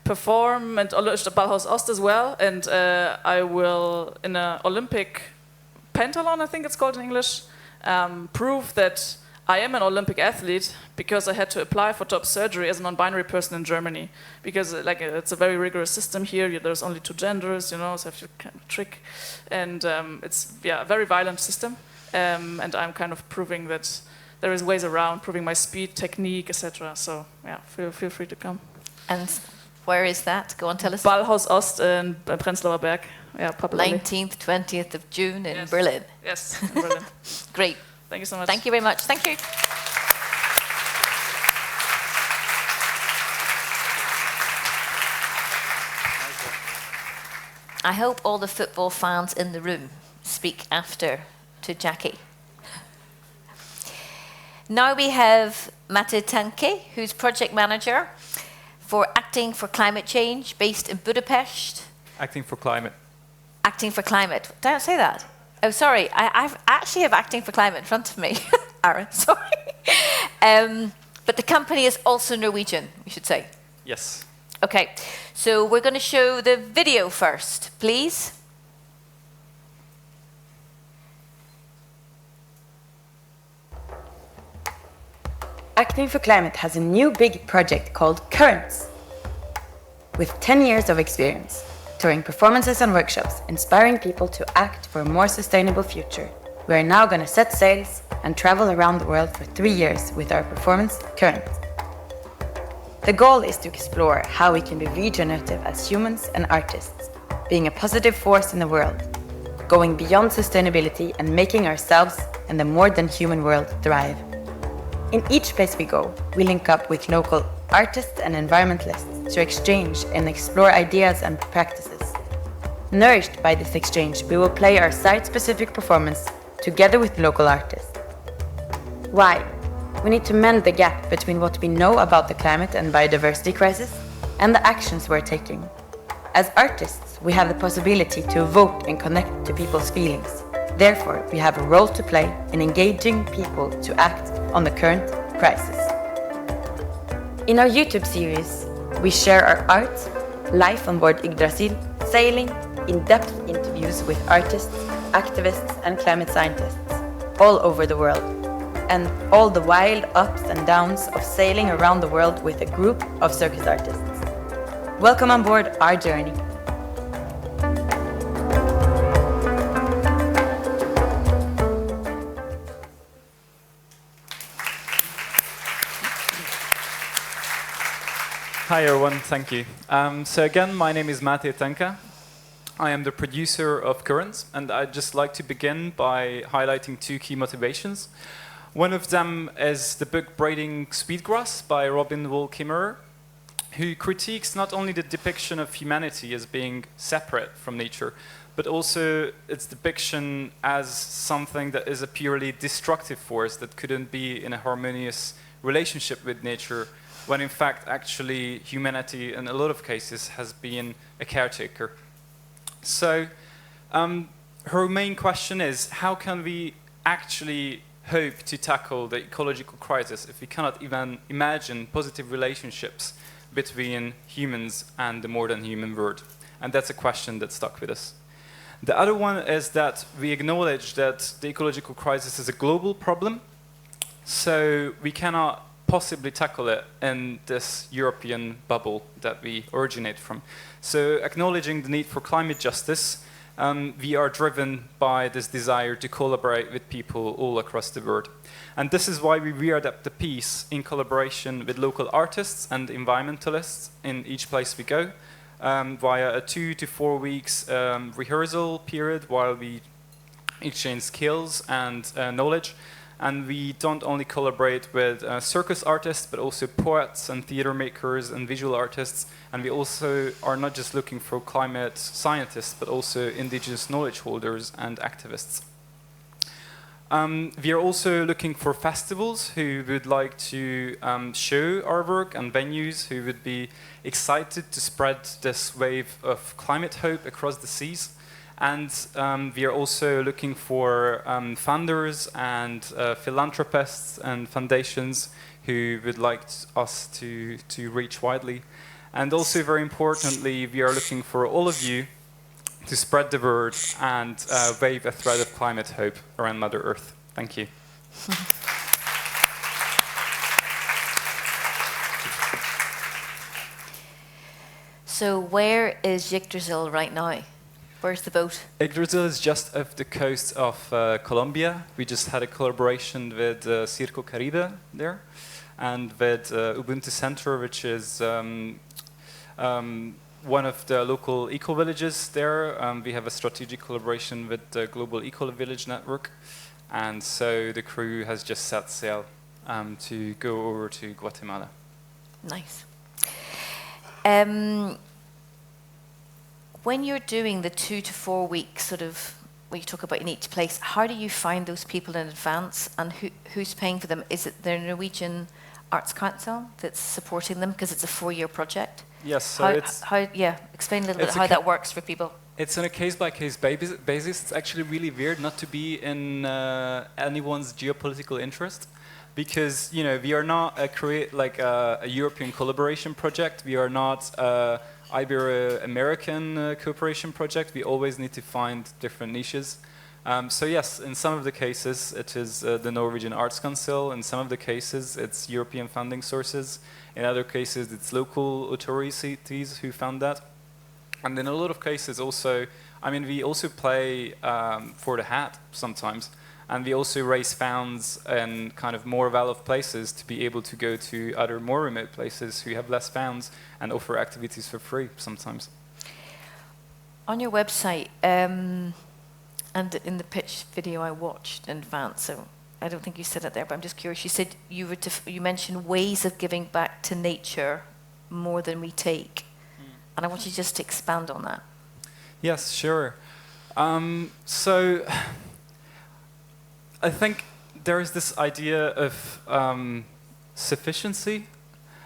perform at Ballhaus Ost as well, and I will, in an Olympic pentathlon, I think it's called in English, prove that I am an Olympic athlete because I had to apply for top surgery as a non-binary person in Germany, because it's a very rigorous system here. There's only 2 genders, you know, so I have to kind of trick, and it's a very violent system, and I'm kind of proving that there is ways around, proving my speed, technique, etc. So yeah, feel free to come.
And where is that? Go on, tell us.
Ballhaus Ost in Prenzlauer Berg. Yeah, popularly.
19th, 20th of June in Berlin.
Yes, in Berlin.
Great.
Thank you so much.
Thank you very much. Thank you. I hope all the football fans in the room speak after to Jackie. Now we have Mate Tanke, who's project manager for Acting for Climate Change, based in Budapest.
Acting for Climate.
Acting for Climate. Did I say that? Oh, sorry. I actually have Acting for Climate in front of me. Aaron, sorry. But the company is also Norwegian, we should say.
Yes.
Okay. So we're going to show the video first, please.
Acting for Climate has a new big project called Currents. With 10 years of experience, touring performances and workshops, inspiring people to act for a more sustainable future, we are now going to set sails and travel around the world for 3 years with our performance Currents. The goal is to explore how we can be regenerative as humans and artists, being a positive force in the world, going beyond sustainability and making ourselves and the more than human world thrive. In each place we go, we link up with local artists and environmentalists to exchange and explore ideas and practices. Nourished by this exchange, we will play our site-specific performance together with local artists. Why? We need to mend the gap between what we know about the climate and biodiversity crisis and the actions we're taking. As artists, we have the possibility to vote and connect to people's feelings. Therefore, we have a role to play in engaging people to act on the current crisis. In our YouTube series, we share our art, life on board Yggdrasil, sailing, in-depth interviews with artists, activists and climate scientists all over the world, and all the wild ups and downs of sailing around the world with a group of circus artists. Welcome on board our journey.
Hi everyone, thank you. So again, my name is Mate Tenka. I am the producer of Currents, and I'd just like to begin by highlighting 2 key motivations. One of them is the book Braiding Sweetgrass by Robin Wall Kimmerer, who critiques not only the depiction of humanity as being separate from nature, but also its depiction as something that is a purely destructive force that couldn't be in a harmonious relationship with nature, when in fact actually humanity in a lot of cases has been a caretaker. So her main question is, how can we actually hope to tackle the ecological crisis if we cannot even imagine positive relationships between humans and the more than human world? And that's a question that stuck with us. The other one is that we acknowledge that the ecological crisis is a global problem, so we cannot possibly tackle it in this European bubble that we originate from. So acknowledging the need for climate justice, we are driven by this desire to collaborate with people all across the world. And this is why we readapt the piece in collaboration with local artists and environmentalists in each place we go, via a 2 to 4 weeks rehearsal period while we exchange skills and knowledge. And we don't only collaborate with circus artists, but also poets and theater makers and visual artists. And we also are not just looking for climate scientists, but also indigenous knowledge holders and activists. We are also looking for festivals who would like to show our work, and venues who would be excited to spread this wave of climate hope across the seas. And we are also looking for funders and philanthropists and foundations who would like us to reach widely. And also, very importantly, we are looking for all of you to spread the word and wave a thread of climate hope around Mother Earth. Thank you.
So where is Yggdrasil right now? Where's the boat?
Yggdrasil is just off the coast of Colombia. We just had a collaboration with Circo Caribe there, and with Ubuntu Center, which is one of the local eco-villages there. We have a strategic collaboration with the Global Eco-Village Network, and so the crew has just set sail to go over to Guatemala.
Nice. When you're doing the 2 to 4 weeks, sort of, where you talk about in each place, how do you find those people in advance, and who's paying for them? Is it the Norwegian Arts Council that's supporting them, because it's a 4-year project?
Yes, so
explain a little bit how that works for people.
It's on a case-by-case basis. It's actually really weird not to be in anyone's geopolitical interest, because we are not a European collaboration project. We are not Ibero-American cooperation project. We always need to find different niches. So yes, in some of the cases it is the Norwegian Arts Council, in some of the cases it's European funding sources, in other cases it's local authorities who fund that. And in a lot of cases also, I mean, we also play for the hat sometimes, and we also raise funds in kind of more well-off places to be able to go to other more remote places who have less funds and offer activities for free sometimes.
On your website, and in the pitch video I watched in advance, so I don't think you said it there, but I'm just curious. You said you mentioned ways of giving back to nature more than we take, and I want you just to expand on that.
Yes, sure. So I think there is this idea of sufficiency.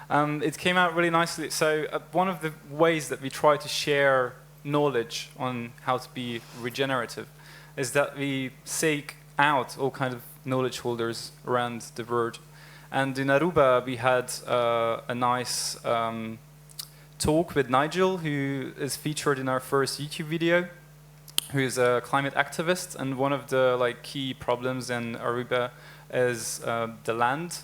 It came out really nicely. So one of the ways that we try to share knowledge on how to be regenerative is that we seek out all kind of knowledge holders around the world. And in Aruba, we had a nice talk with Nigel, who is featured in our first YouTube video, who is a climate activist. And one of the key problems in Aruba is the land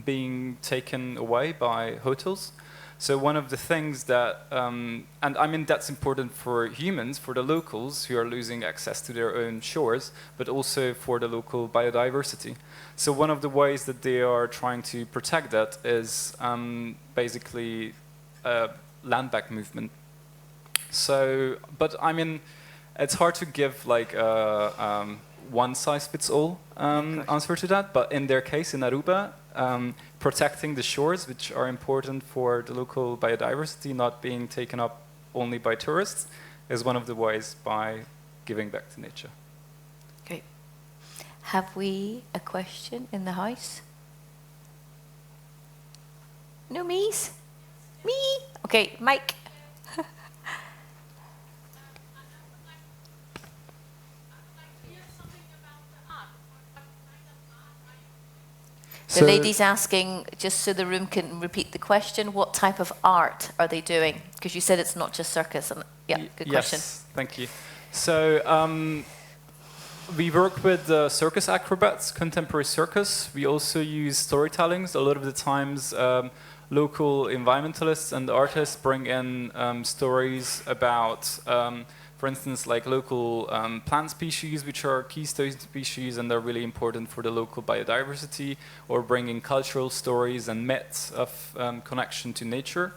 being taken away by hotels. So one of the things that, and I mean that's important for humans, for the locals who are losing access to their own shores, but also for the local biodiversity. So one of the ways that they are trying to protect that is basically land back movement. So, but I mean, it's hard to give like a one-size-fits-all answer to that, but in their case, in Aruba, protecting the shores, which are important for the local biodiversity, not being taken up only by tourists, is one of the ways by giving back to nature.
Great. Have we a question in the house? No me's? Me? Okay, Mike. The lady's asking, just so the room can repeat the question, what type of art are they doing? Because you said it's not just circus. And yeah, good question.
Yes, thank you. So we work with circus acrobats, contemporary circus. We also use storytellings. A lot of the times local environmentalists and artists bring in stories about for instance, like local plant species, which are keystone species and are really important for the local biodiversity, or bringing cultural stories and myths of connection to nature.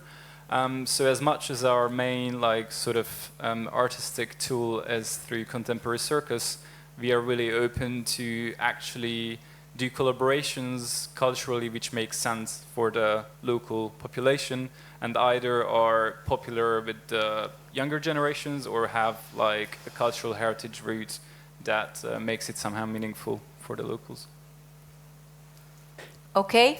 So as much as our main artistic tool is through contemporary circus, we are really open to actually do collaborations culturally which make sense for the local population and either are popular with the younger generations or have like a cultural heritage root that makes it somehow meaningful for the locals.
Okay.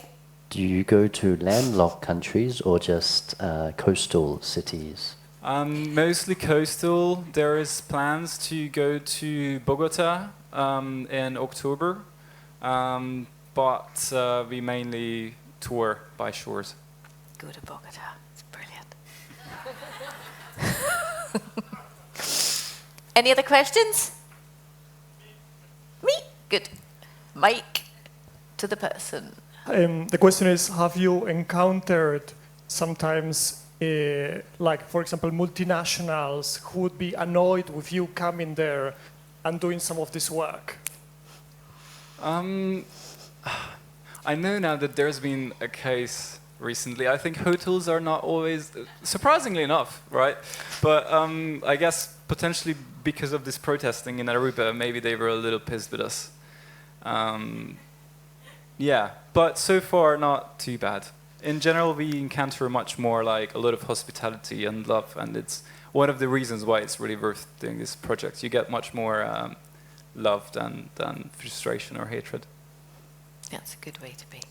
Do you go to landlocked countries or just coastal cities?
Mostly coastal. There is plans to go to Bogota in October, but we mainly tour by shores.
Go to Bogota. It's brilliant. Any other questions? Me? Good. Mike, to the person.
The question is, have you encountered sometimes, like, for example, multinationals who would be annoyed with you coming there and doing some of this work?
I know now that there's been a case recently. I think hotels are not always, surprisingly enough, right? But I guess potentially because of this protesting in Aruba, maybe they were a little pissed with us. Yeah, but so far not too bad. In general, we encounter much more like a lot of hospitality and love, and it's one of the reasons why it's really worth doing this project. You get much more love than frustration or hatred.
That's a good way to be.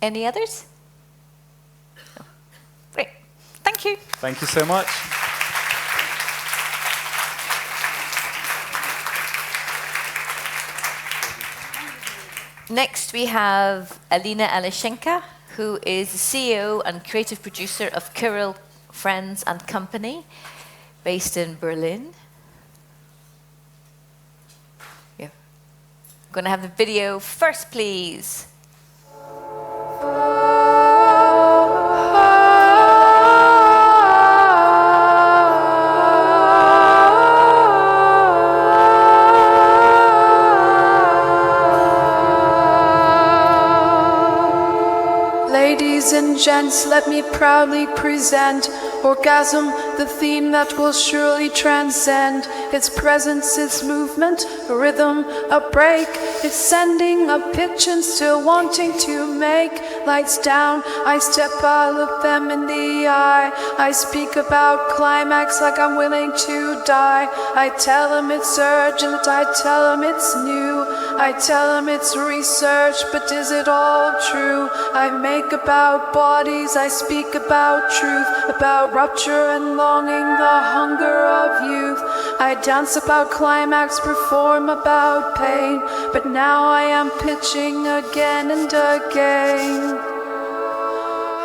Any others? No. Great. Thank you.
Thank you so much.
Next, we have Alina Alishenka, who is the CEO and creative producer of Kirill Friends and Company, based in Berlin. I'm going to have the video first, please.
Ladies and gents, let me proudly present orgasm, the theme that will surely transcend. Its presence, its movement, a rhythm, a break. It's sending a pitch and still wanting to make. Lights down, I step, I look them in the eye. I speak about climax like I'm willing to die. I tell them it's urgent, I tell them it's new. I tell them it's research, but is it all true? I make about bodies, I speak about truth, about rupture and longing, the hunger of youth. I dance about climax, perform about pain, but now I am pitching again and again.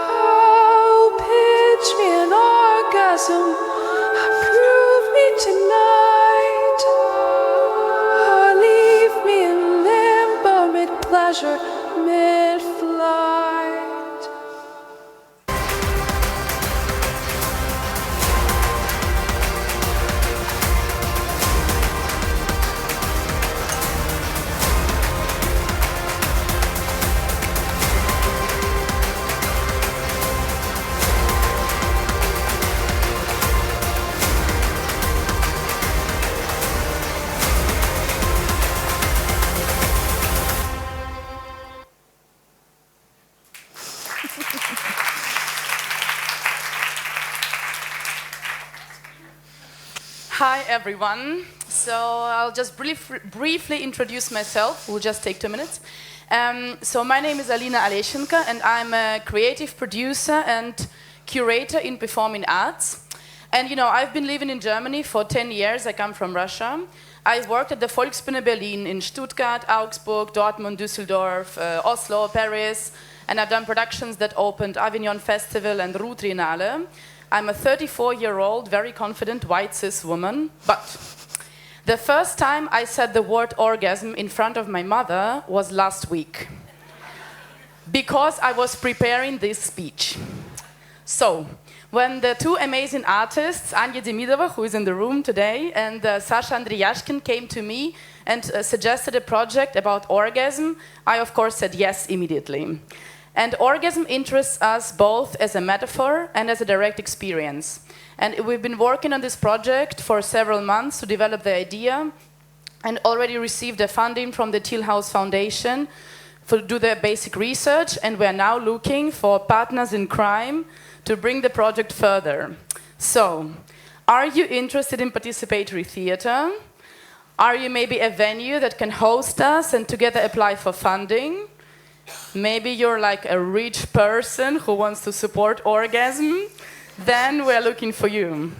Oh, pitch me an orgasm, approve me tonight, or leave me in limbo mid-pleasure, mid-flight.
Hi everyone. So I'll just briefly introduce myself. We'll just take 2 minutes. So my name is Alina Aleshenka and I'm a creative producer and curator in performing arts. And you know, I've been living in Germany for 10 years. I come from Russia. I worked at the Volksbühne Berlin in Stuttgart, Augsburg, Dortmund, Düsseldorf, Oslo, Paris. And I've done productions that opened Avignon Festival and Rue Triennale. I'm a 34-year-old, very confident white cis woman, but the first time I said the word orgasm in front of my mother was last week, because I was preparing this speech. So, when the two amazing artists, Anya Demidova, who is in the room today, and Sasha Andriyashkin came to me and suggested a project about orgasm, I of course said yes immediately. And orgasm interests us both as a metaphor and as a direct experience. And we've been working on this project for several months to develop the idea and already received the funding from the Thielhaus Foundation to do the basic research, and we're now looking for partners in crime to bring the project further. So, are you interested in participatory theater? Are you maybe a venue that can host us and together apply for funding? Maybe you're like a rich person who wants to support orgasm, then we're looking for you.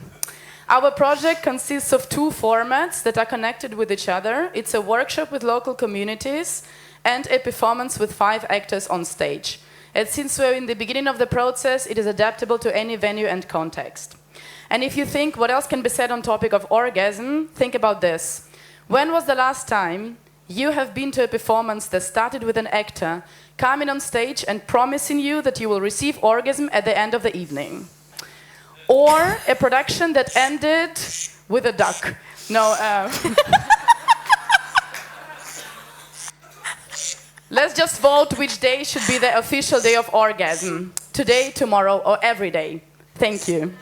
Our project consists of 2 formats that are connected with each other. It's a workshop with local communities and a performance with 5 actors on stage. And since we're in the beginning of the process, it is adaptable to any venue and context. And if you think what else can be said on topic of orgasm, think about this. When was the last time you have been to a performance that started with an actor coming on stage and promising you that you will receive orgasm at the end of the evening? Or a production that ended with a duck? No. Let's just vote which day should be the official day of orgasm. Today, tomorrow, or every day. Thank you.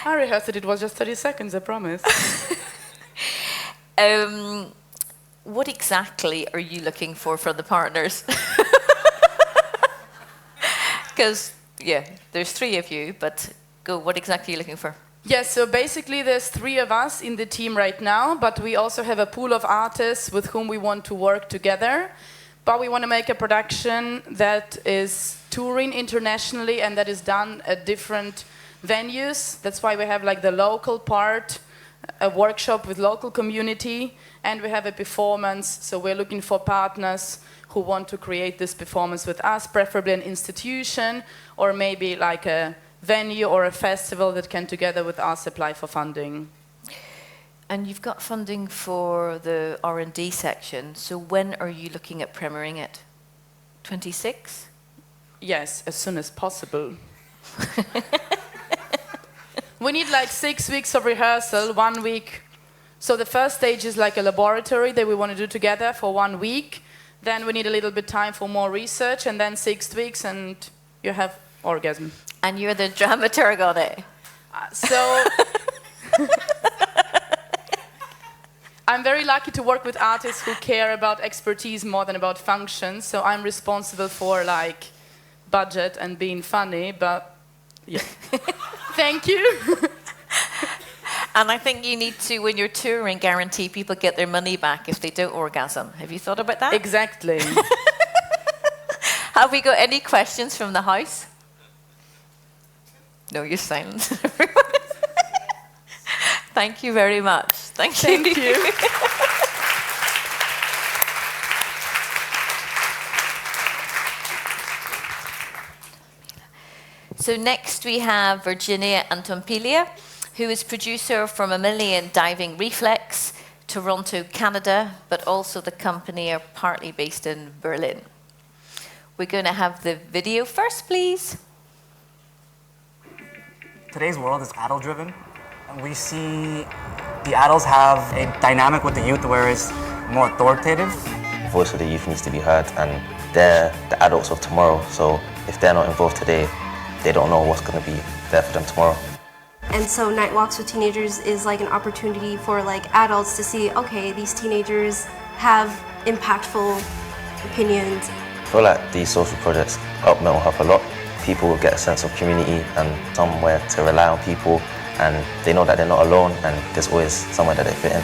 I rehearsed it was just 30 seconds, I promise.
What exactly are you looking for the partners? Because, yeah, there's 3 of you, but go, what exactly are you looking for?
Yes, so basically there's 3 of us in the team right now, but we also have a pool of artists with whom we want to work together. But we want to make a production that is touring internationally and that is done at different venues. That's why we have like the local part, a workshop with local community, and we have a performance. So we're looking for partners who want to create this performance with us, preferably an institution or maybe like a venue or a festival that can together with us apply for funding.
And you've got funding for the R&D section, so when are you looking at premiering it? 26?
Yes, as soon as possible. We need like 6 weeks of rehearsal, 1 week. So the first stage is like a laboratory that we want to do together for 1 week. Then we need a little bit time for more research, and then 6 weeks and you have orgasm.
And you're the dramaturg on it.
So I'm very lucky to work with artists who care about expertise more than about function. So I'm responsible for like budget and being funny, but yeah. Thank you.
And I think you need to, when you're touring, guarantee people get their money back if they don't orgasm. Have you thought about that?
Exactly.
Have we got any questions from the house? No, you're silent. Thank you very much. Thank you. So next we have Virginia Antompilia, who is producer from A Million Diving Reflex, Toronto, Canada, but also the company are partly based in Berlin. We're going to have the video first, please.
Today's world is adult-driven, and we see the adults have a dynamic with the youth where it's more authoritative.
The voice of the youth needs to be heard, and they're the adults of tomorrow, so if they're not involved today, they don't know what's going to be there for them tomorrow.
And so Night Walks with Teenagers is like an opportunity for like adults to see, okay, these teenagers have impactful opinions.
I feel like these social projects help mental health a lot. People will get a sense of community and somewhere to rely on people, and they know that they're not alone and there's always somewhere that they fit in.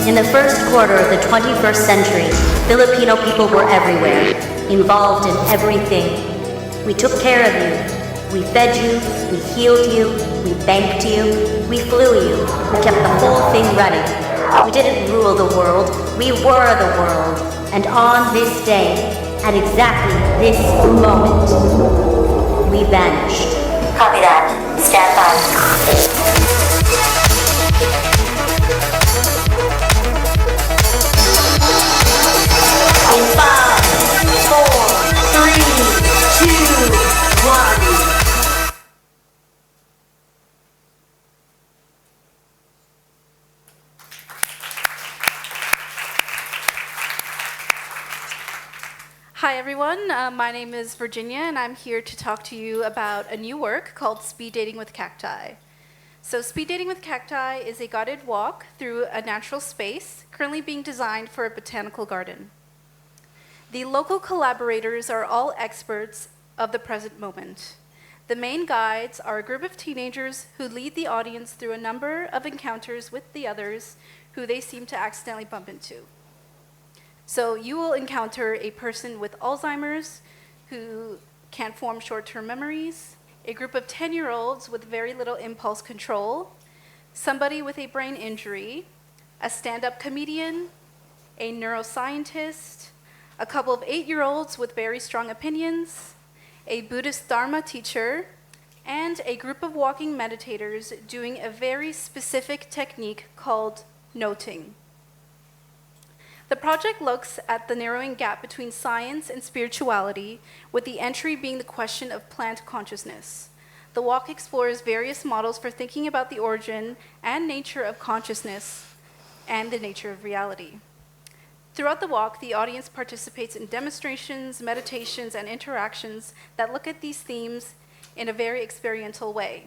In the first quarter of the 21st century, Filipino people were everywhere, involved in everything. We took care of you. We fed you, we healed you, we banked you, we flew you. We kept the whole thing running. We didn't rule the world, we were the world. And on this day, at exactly this moment, we vanished. Copy that. Stand by. In 5, 4, 3, 2, 1.
Hi everyone, my name is Virginia and I'm here to talk to you about a new work called Speed Dating with Cacti. So Speed Dating with Cacti is a guided walk through a natural space currently being designed for a botanical garden. The local collaborators are all experts of the present moment. The main guides are a group of teenagers who lead the audience through a number of encounters with the others who they seem to accidentally bump into. So you will encounter a person with Alzheimer's who can't form short-term memories, a group of 10-year-olds with very little impulse control, somebody with a brain injury, a stand-up comedian, a neuroscientist, a couple of 8-year-olds with very strong opinions, a Buddhist Dharma teacher, and a group of walking meditators doing a very specific technique called noting. The project looks at the narrowing gap between science and spirituality, with the entry being the question of plant consciousness. The walk explores various models for thinking about the origin and nature of consciousness and the nature of reality. Throughout the walk, the audience participates in demonstrations, meditations, and interactions that look at these themes in a very experiential way.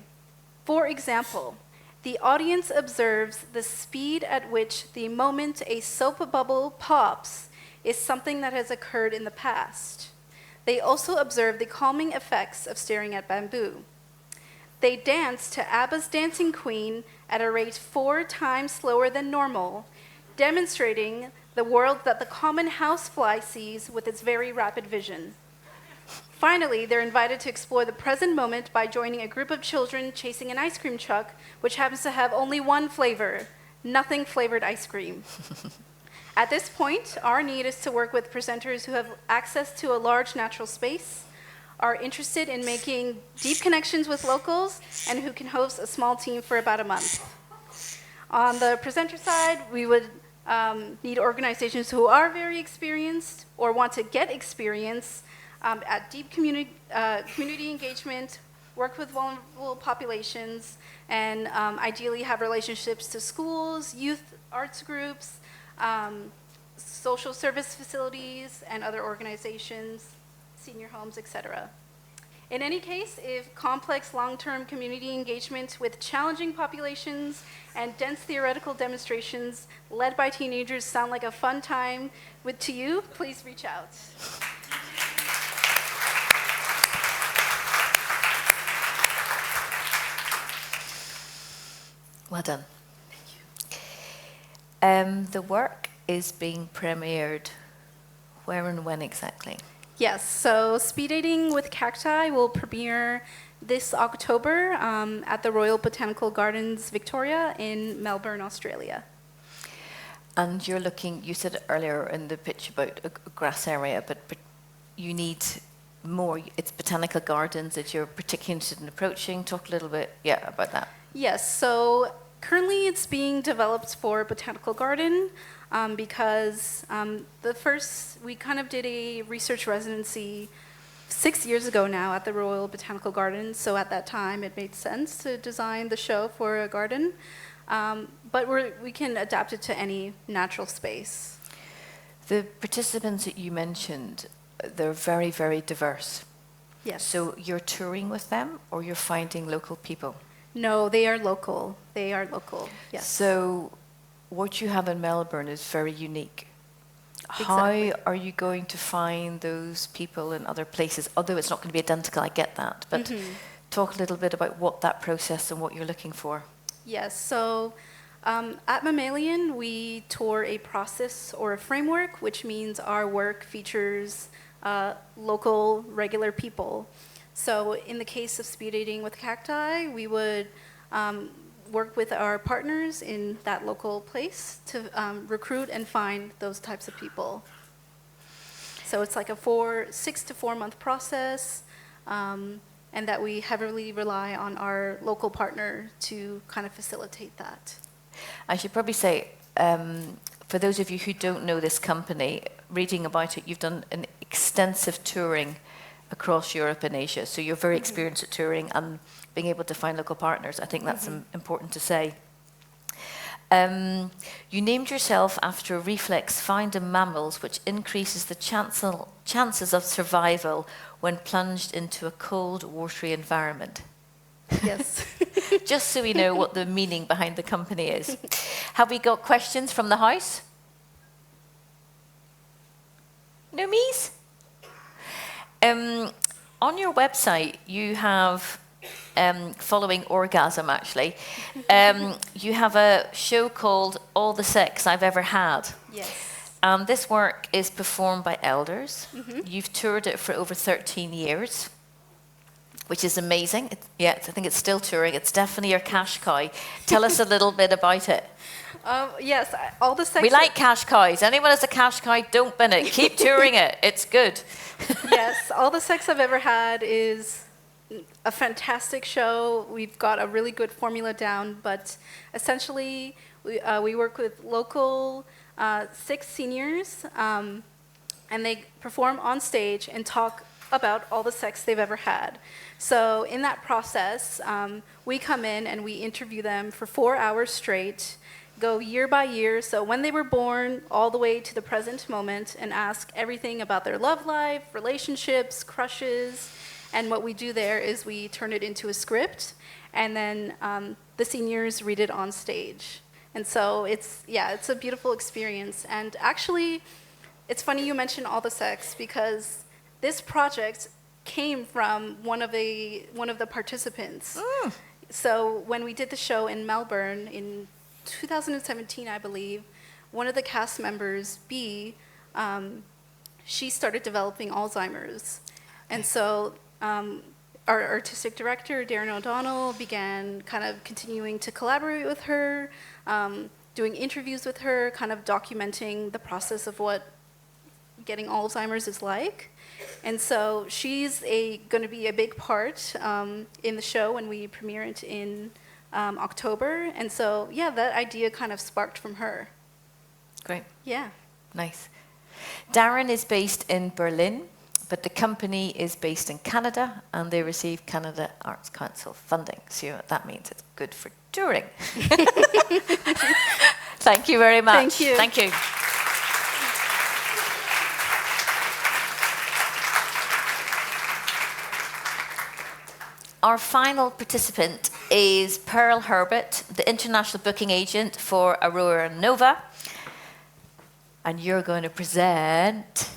For example, the audience observes the speed at which the moment a soap bubble pops is something that has occurred in the past. They also observe the calming effects of staring at bamboo. They dance to ABBA's Dancing Queen at a rate 4 times slower than normal, demonstrating the world that the common housefly sees with its very rapid vision. Finally, they're invited to explore the present moment by joining a group of children chasing an ice cream truck, which happens to have only one flavor, nothing flavored ice cream. At this point, our need is to work with presenters who have access to a large natural space, are interested in making deep connections with locals, and who can host a small team for about a month. On the presenter side, we would need organizations who are very experienced or want to get experience at deep community engagement, work with vulnerable populations, and ideally have relationships to schools, youth arts groups, social service facilities, and other organizations, senior homes, etc. In any case, if complex long-term community engagement with challenging populations and dense theoretical demonstrations led by teenagers sound like a fun time to you, please reach out.
Well done. Thank you. The work is being premiered. Where and when exactly?
Yes, so Speed Dating with Cacti will premiere this October at the Royal Botanical Gardens Victoria in Melbourne, Australia.
And you're looking, you said earlier in the pitch about a grass area, but you need more. It's botanical gardens that you're particularly interested in approaching. Talk a little bit, about that.
Yes, so currently it's being developed for Botanical Garden because we kind of did a research residency 6 years ago now at the Royal Botanical Gardens, so at that time it made sense to design the show for a garden, but we can adapt it to any natural space.
The participants that you mentioned, they're very, very diverse.
Yes.
So you're touring with them or you're finding local people?
No, they are local. They are local, yes.
So what you have in Melbourne is very unique.
Exactly.
How are you going to find those people in other places? Although it's not going to be identical, I get that. But talk a little bit about what that process and what you're looking for.
Yes, so at Mammalian, we tour a process or a framework, which means our work features local, regular people. So in the case of Speed Dating with Cacti, we would work with our partners in that local place to recruit and find those types of people. So it's like a 6 to 4 month process, and that we heavily rely on our local partner to kind of facilitate that.
I should probably say, for those of you who don't know this company, reading about it, you've done an extensive touring across Europe and Asia. So you're very experienced at touring and being able to find local partners. I think that's important to say. You named yourself after a reflex found in mammals which increases the chances of survival when plunged into a cold, watery environment.
Yes.
Just so we know what the meaning behind the company is. Have we got questions from the house? No me's? On your website, you have, following orgasm actually, you have a show called All the Sex I've Ever Had.
Yes.
This work is performed by elders. You've toured it for over 13 years, which is amazing. I think it's still touring. It's definitely your cash cow. Tell us a little bit about it.
Yes, all the sex.
We like cash cows. Anyone has a cash cow, don't bin it. Keep touring it. It's good.
Yes, All the Sex I've Ever Had is a fantastic show. We've got a really good formula down, but essentially we work with local 6 seniors, and they perform on stage and talk about all the sex they've ever had. So in that process, we come in and we interview them for 4 hours straight, go year by year, so when they were born all the way to the present moment, and ask everything about their love life, relationships, crushes, and what we do there is we turn it into a script, and then the seniors read it on stage. And so it's a beautiful experience, and actually it's funny you mention all the sex because this project came from one of the participants. So when we did the show in Melbourne in 2017, I believe, one of the cast members, B, she started developing Alzheimer's. And so our artistic director, Darren O'Donnell, began kind of continuing to collaborate with her, doing interviews with her, kind of documenting the process of what getting Alzheimer's is like. And so she's going to be a big part in the show when we premiere it in October. And so, yeah, that idea kind of sparked from her.
Great.
Yeah.
Nice. Darren is based in Berlin, but the company is based in Canada, and they receive Canada Arts Council funding. So that means it's good for touring. Thank you very much.
Thank you.
Thank you. Our final participant is Pearl Herbert, the international booking agent for Aurora Nova. And you're going to present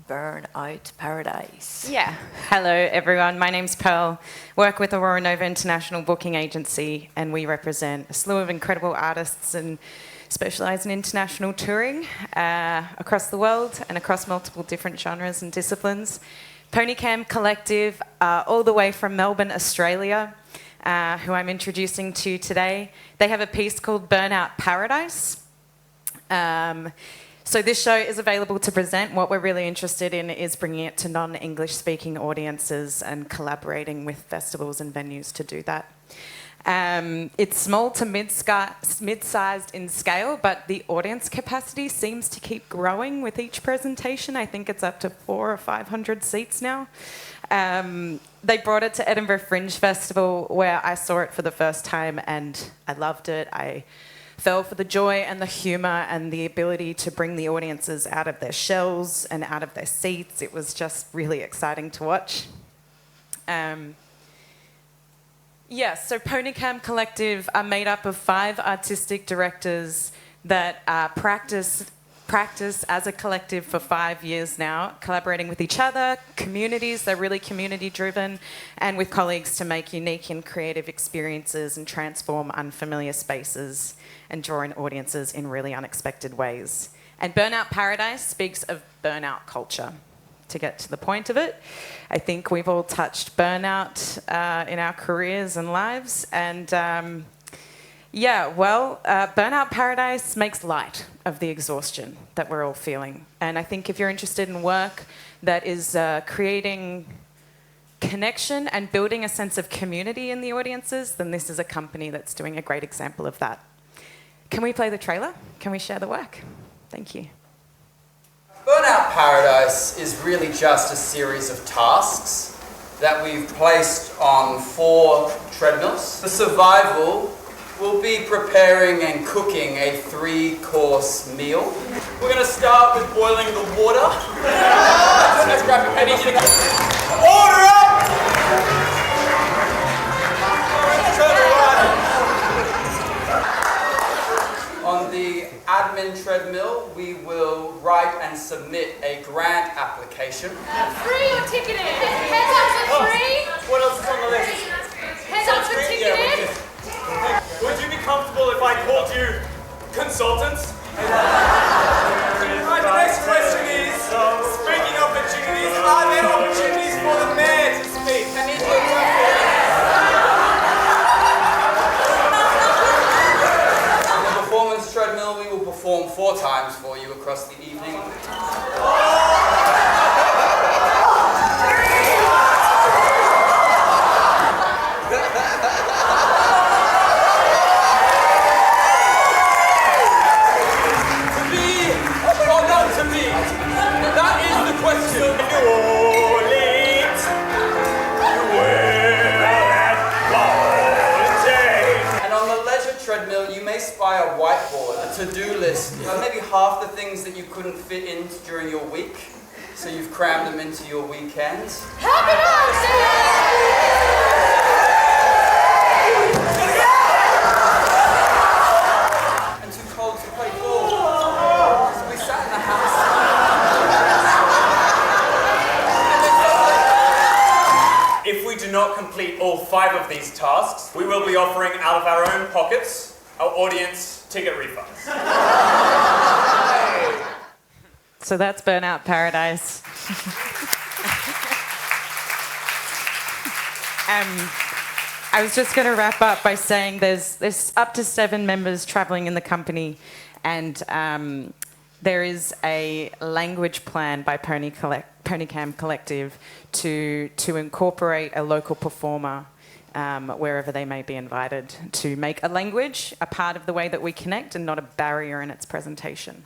Burnout Paradise.
Yeah. Hello, everyone. My name's Pearl. Work with Aurora Nova International Booking Agency, and we represent a slew of incredible artists and specialise in international touring across the world and across multiple different genres and disciplines. Ponycam Collective, all the way from Melbourne, Australia, who I'm introducing to today. They have a piece called Burnout Paradise. So this show is available to present. What we're really interested in is bringing it to non-English speaking audiences and collaborating with festivals and venues to do that. It's small to mid-sized in scale, but the audience capacity seems to keep growing with each presentation. I think it's up to 400 or 500 seats now. They brought it to Edinburgh Fringe Festival, where I saw it for the first time, and I loved it. I fell for the joy and the humour and the ability to bring the audiences out of their shells and out of their seats. It was just really exciting to watch. So Ponycam Collective are made up of 5 artistic directors that practice as a collective for 5 years now, collaborating with each other, communities, they're really community-driven, and with colleagues to make unique and creative experiences and transform unfamiliar spaces and draw in audiences in really unexpected ways. And Burnout Paradise speaks of burnout culture. To get to the point of it, I think we've all touched burnout in our careers and lives, and Burnout Paradise makes light of the exhaustion that we're all feeling. And I think if you're interested in work that is creating connection and building a sense of community in the audiences, then this is a company that's doing a great example of that. Can we play the trailer? Can we share the work? Thank you.
Burnout Paradise is really just a series of tasks that we've placed on 4 treadmills. For survival, we'll be preparing and cooking a 3-course meal. We're going to start with boiling the water. Let's grab your pennies. Order up! Turn around. On the admin treadmill, we will write and submit a grant application.
Free or ticketed? Heads up for free.
What else is on the list?
Heads up for ticketed.
Would you be comfortable if I called you consultants? Right, the next question is, speaking of opportunities, are there opportunities for the mayor to speak?
On the performance treadmill, we will perform 4 times for you across the evening. By a whiteboard, a to-do list, maybe half the things that you couldn't fit in during your week, so you've crammed them into your weekends.
Happy
And too cold to play ball. So we sat in the house.
5 of these tasks, we will be offering out of our own pockets our audience ticket refunds.
So that's Burnout Paradise. I was just going to wrap up by saying there's up to 7 members travelling in the company, and there is a language plan by Ponycam Collective to incorporate a local performer wherever they may be invited, to make a language a part of the way that we connect and not a barrier in its presentation.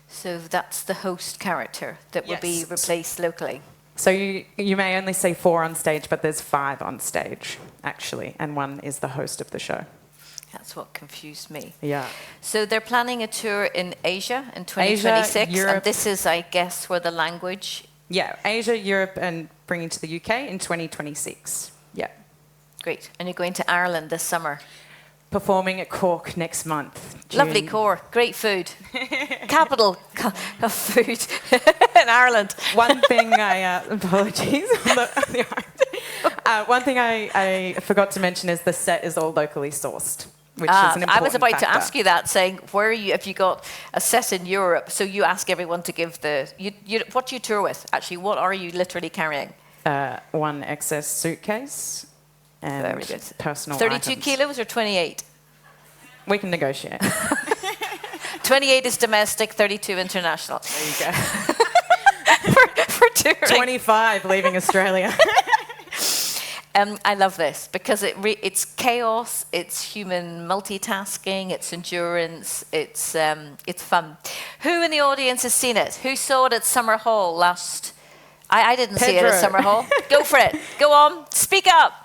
So that's the host character that will be replaced locally.
So you may only see 4 on stage, but there's 5 on stage, actually, and 1 is the host of the show.
That's what confused me.
Yeah.
So they're planning a tour in Asia in 2026,
Asia, Europe.
and this is, I guess, where the language...
Yeah, Asia, Europe, and bringing to the UK in 2026. Yeah.
Great. And you're going to Ireland this summer?
Performing at Cork next month. June.
Lovely Cork, great food. Capital of food in Ireland.
One thing apologies. One thing I forgot to mention is the set is all locally sourced, which is an important
I was about
factor.
to ask you that, saying, where are you, if you got a set in Europe, so you ask everyone to give what do you tour with? Actually, what are you literally carrying?
1 excess suitcase. And
very good.
Personal
32
items.
kilos or 28?
We can negotiate.
28 is domestic, 32 international.
There you go.
for touring.
25 leaving Australia.
I love this because it's chaos, it's human multitasking, it's endurance, it's fun. Who in the audience has seen it? Who saw it at Summer Hall last? I didn't see it at Summer Hall. Go for it. Go on. Speak up.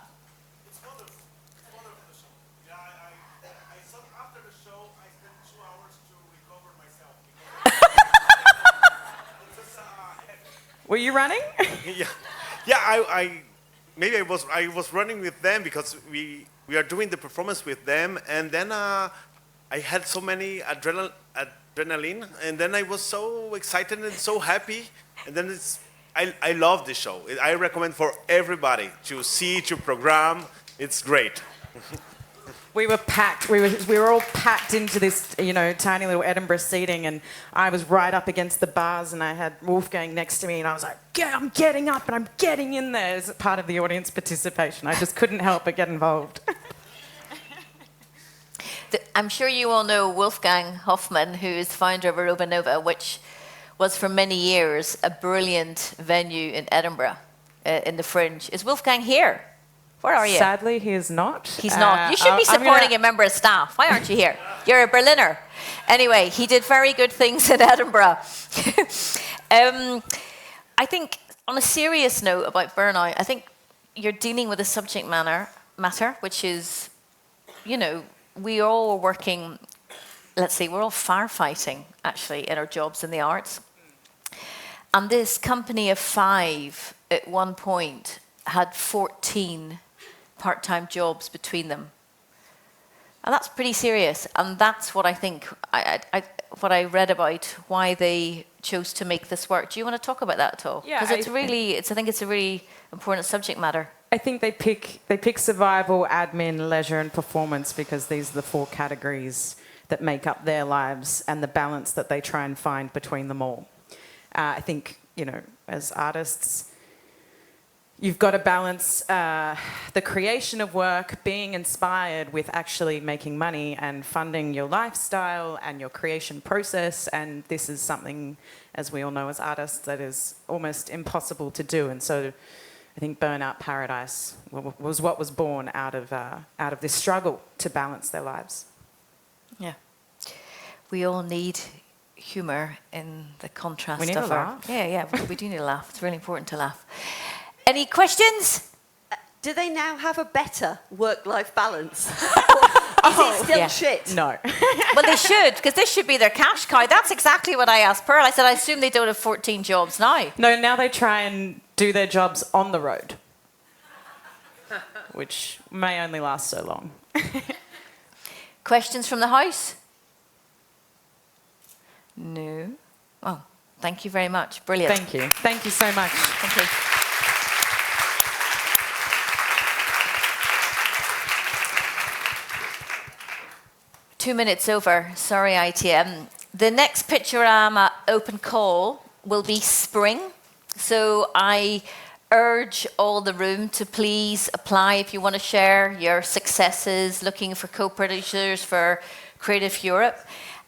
Were you running?
I was running with them because we are doing the performance with them, and then I had so many adrenaline, and then I was so excited and so happy, and then I love the show. I recommend for everybody to see, to program. It's great.
We were packed. We were all packed into this, tiny little Edinburgh seating, and I was right up against the bars, and I had Wolfgang next to me, and I was like, "Yeah, I'm getting up and I'm getting in there." As part of the audience participation, I just couldn't help but get involved.
I'm sure you all know Wolfgang Hoffmann, who is the founder of Aruba Nova, which was for many years a brilliant venue in Edinburgh, in the Fringe. Is Wolfgang here? Where are you?
Sadly, he is not.
He's not. You should be supporting a member of staff. Why aren't you here? You're a Berliner. Anyway, he did very good things in Edinburgh. I think, on a serious note about burnout, I think you're dealing with a subject matter, which is, we all are working, let's say, we're all firefighting, actually, in our jobs in the arts. And this company of 5, at one point, had 14 part-time jobs between them. And that's pretty serious. And that's what I think, what I read about why they chose to make this work. Do you want to talk about that at all?
Yeah.
Because I think it's a really important subject matter.
I think they pick survival, admin, leisure, and performance because these are the 4 categories that make up their lives and the balance that they try and find between them all. I think, as artists, you've got to balance the creation of work, being inspired with actually making money and funding your lifestyle and your creation process. And this is something, as we all know as artists, that is almost impossible to do. And so I think Burnout Paradise was what was born out of this struggle to balance their lives.
Yeah. We all need humour in the contrast
we need
of
a
our...
laugh.
Yeah, we do need a laugh. It's really important to laugh. Any questions?
Do they now have a better work-life balance? Is it still shit?
No.
Well, they should, because this should be their cash cow. That's exactly what I asked Pearl. I said, I assume they don't have 14 jobs now.
No, now they try and do their jobs on the road, which may only last so long.
Questions from the house? No. Oh, thank you very much. Brilliant.
Thank you. Thank you so much.
Thank you. 2 minutes over. Sorry, ITM. The next Pitchorama open call will be spring. So I urge all the room to please apply if you want to share your successes, looking for co-producers for Creative Europe.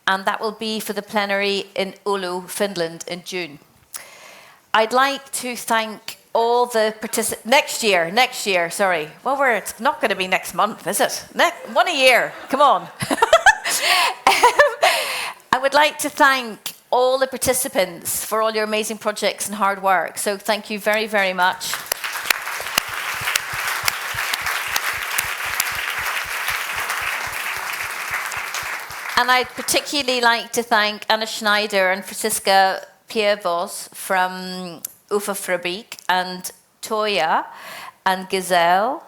And that will be for the plenary in Oulu, Finland in June. I'd like to thank all the participants. Next year, sorry. Well, it's not going to be next month, is it? One a year, come on. I would like to thank all the participants for all your amazing projects and hard work. So thank you very, very much. And I'd particularly like to thank Anna Schneider and Franziska Pievos from ufaFabrik and Toya and Gazelle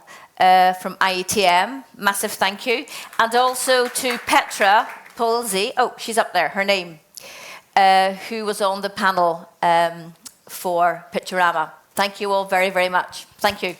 from IETM. Massive thank you. And also to Petra Polzy, oh, she's up there, her name, who was on the panel for Pitchorama. Thank you all very, very much. Thank you.